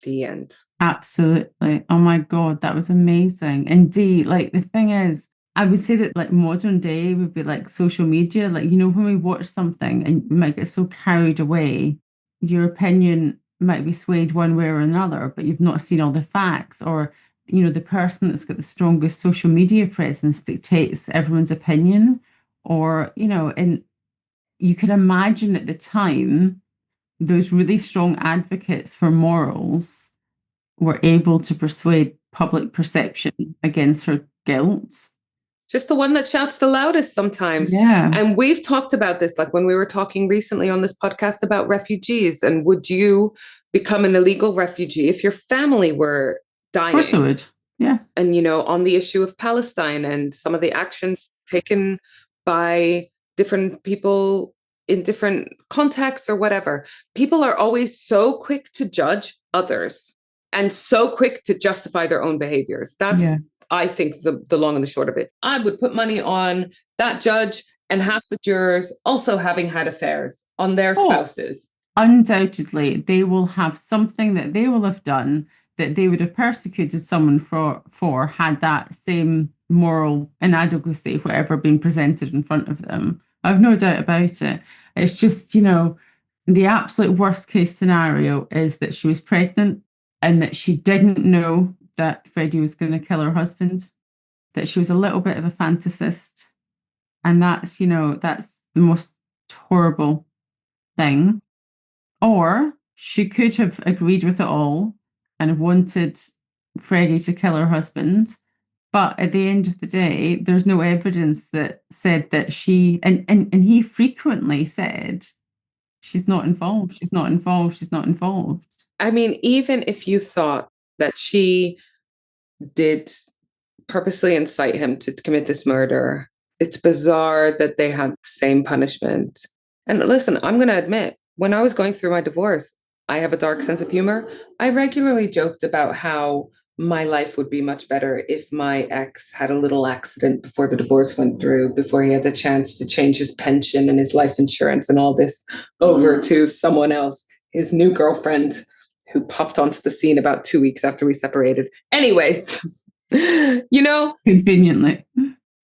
The end. Absolutely. Oh my God, that was amazing. And Dee, like the thing is, I would say that like modern day would be like social media. Like, you know, when we watch something and we might get so carried away, your opinion might be swayed one way or another, but you've not seen all the facts, or, you know, the person that's got the strongest social media presence dictates everyone's opinion, or, you know, and you can imagine at the time, those really strong advocates for morals were able to persuade public perception against her guilt. Just the one that shouts the loudest sometimes. Yeah. And we've talked about this, like when we were talking recently on this podcast about refugees, and would you become an illegal refugee if your family were dying? Of course I would. Yeah. And, you know, on the issue of Palestine and some of the actions taken by different people in different contexts or whatever, people are always so quick to judge others and so quick to justify their own behaviors. That's, I think, the long and the short of it. I would put money on that judge and half the jurors also having had affairs on their spouses. Undoubtedly, they will have something that they will have done that they would have persecuted someone for had that same moral inadequacy, whatever, been presented in front of them. I've no doubt about it. It's just, you know, the absolute worst case scenario is that she was pregnant and that she didn't know that Freddie was going to kill her husband, that she was a little bit of a fantasist. And that's, you know, that's the most horrible thing. Or she could have agreed with it all and wanted Freddie to kill her husband. But at the end of the day, there's no evidence that said that she, and he frequently said, she's not involved, she's not involved, she's not involved. I mean, even if you thought that she did purposely incite him to commit this murder, it's bizarre that they had the same punishment. And listen, I'm going to admit, when I was going through my divorce, I have a dark sense of humor. I regularly joked about how my life would be much better if my ex had a little accident before the divorce went through, before he had the chance to change his pension and his life insurance and all this over to someone else, his new girlfriend, who popped onto the scene about 2 weeks after we separated. Anyways, you know, conveniently.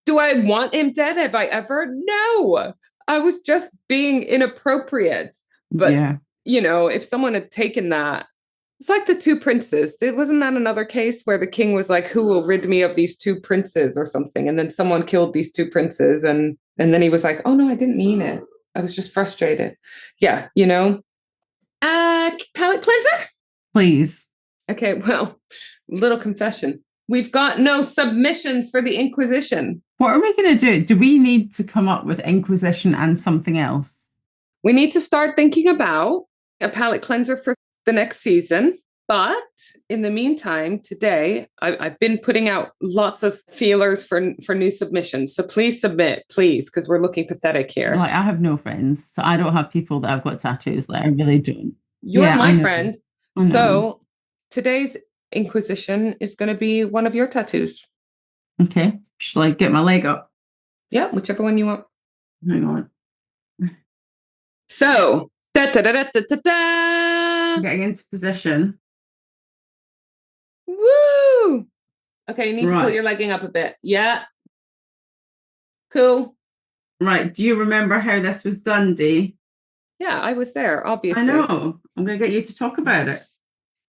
Do I want him dead? Have I ever? No, I was just being inappropriate. But, you know, if someone had taken that, it's like the two princes. Wasn't that another case where the king was like, who will rid me of these two princes or something? And then someone killed these two princes. And then he was like, oh, no, I didn't mean it. I was just frustrated. Yeah, you know. Palate cleanser? Please. Okay, well, little confession. We've got no submissions for the Inquisition. What are we going to do? Do we need to come up with Inquisition and something else? We need to start thinking about a palate cleanser for the next season. But in the meantime, today, I've been putting out lots of feelers for new submissions. So please submit, please, because we're looking pathetic here. Like, I have no friends, so I don't have people that have got tattoos. Like, I really don't. You're my friend. So today's Inquisition is going to be one of your tattoos. Okay. Shall I get my leg up? Yeah, whichever one you want. Hang on. So, getting into position. Woo! Okay, you need to put your legging up a bit. Yeah. Cool. Right. Do you remember how this was done, Dee? Yeah, I was there, obviously. I know. I'm going to get you to talk about it.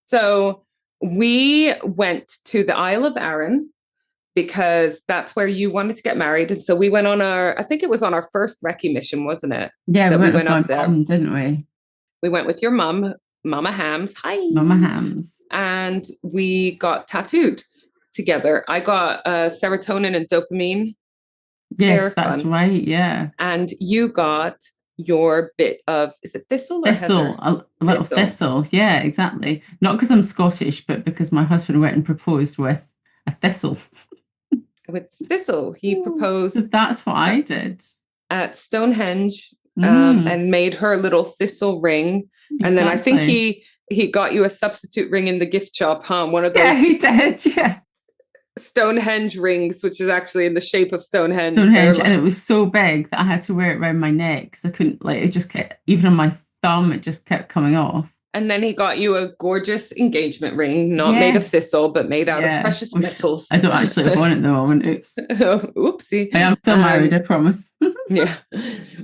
So we went to the Isle of Arran because that's where you wanted to get married. And so we went on I think it was on our first recce mission, wasn't it? Yeah, we went up there. Mom, didn't we? We went with your mum, Mama Hams. Hi. Mama Hams. And we got tattooed together. I got serotonin and dopamine. Yes, that's right. Yeah. And you got your bit of, is it thistle or thistle? A little thistle. Yeah, exactly. Not because I'm Scottish, but because my husband went and proposed with a thistle. With thistle, he proposed. So that's what I did at Stonehenge, and made her a little thistle ring. Exactly. And then I think he got you a substitute ring in the gift shop, huh? One of those. Yeah, he did. Yeah. Stonehenge rings, which is actually in the shape of Stonehenge. And it was so big that I had to wear it around my neck because I couldn't, it just kept, even on my thumb, it just kept coming off. And then he got you a gorgeous engagement ring, not made of thistle, but made out of precious metals. I don't actually have one at the moment. Oops. Oopsie. I am still married, I promise. Yeah.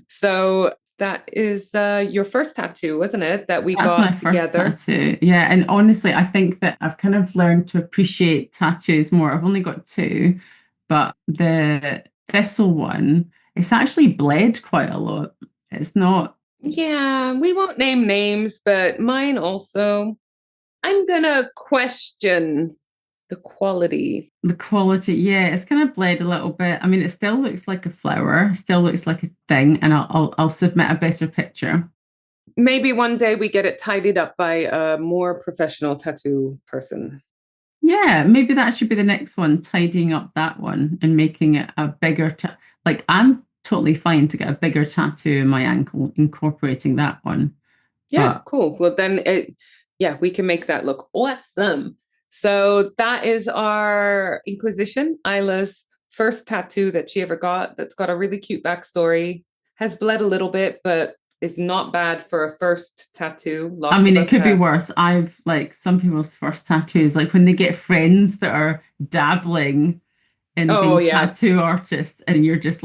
So that is your first tattoo, wasn't it? That we got my first together. Tattoo. Yeah. And honestly, I think that I've kind of learned to appreciate tattoos more. I've only got 2, but the thistle one, it's actually bled quite a lot. It's not. Yeah, we won't name names, but mine also. I'm going to question the quality. The quality, yeah, it's kind of bled a little bit. I mean, it still looks like a flower, still looks like a thing, and I'll submit a better picture. Maybe one day we get it tidied up by a more professional tattoo person. Yeah, maybe that should be the next one, tidying up that one and making it a bigger, I'm totally fine to get a bigger tattoo in my ankle, incorporating that one. Yeah, cool. Well, then, we can make that look awesome. So that is our Inquisition, Isla's first tattoo that she ever got. That's got a really cute backstory. Has bled a little bit, but is not bad for a first tattoo. It could be worse. I've some people's first tattoos, when they get friends that are dabbling in being tattoo artists, and you're just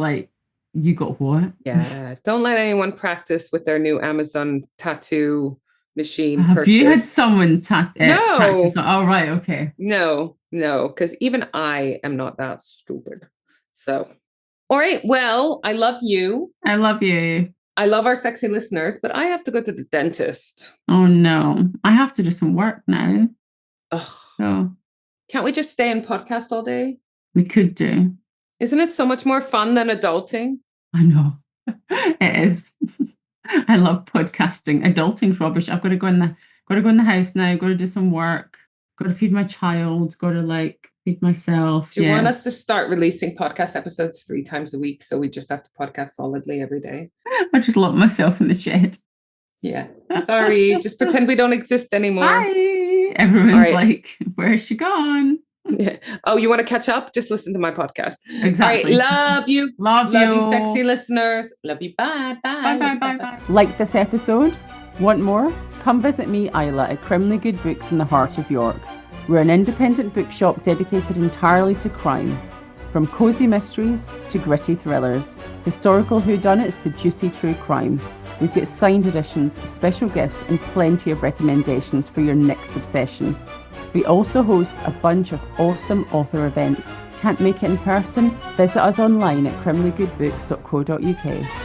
you got what? Yeah. Don't let anyone practice with their new Amazon tattoo machine. Have you had someone practice? Oh, right. Okay. No, because even I am not that stupid. So, all right. Well, I love you. I love you. I love our sexy listeners, but I have to go to the dentist. Oh, no. I have to do some work now. Ugh. So. Can't we just stay and podcast all day? We could do. Isn't it so much more fun than adulting? I know. It is. I love podcasting. Adulting's rubbish. I've got to go in the house now, got to do some work, got to feed my child, got to feed myself. Do you want us to start releasing podcast episodes 3 times a week so we just have to podcast solidly every day? I just lock myself in the shed. Yeah. Sorry. Just pretend we don't exist anymore. Bye. Everyone's where's she gone? Yeah. Oh, you want to catch up? Just listen to my podcast. Exactly. All right. Love you. Love you, sexy listeners. Love you. Bye. Bye. Like this episode? Want more? Come visit me, Isla, at Crimley Good Books in the heart of York. We're an independent bookshop dedicated entirely to crime. From cosy mysteries to gritty thrillers, historical whodunits to juicy true crime. We've got signed editions, special gifts, and plenty of recommendations for your next obsession. We also host a bunch of awesome author events. Can't make it in person? Visit us online at crimleygoodbooks.co.uk.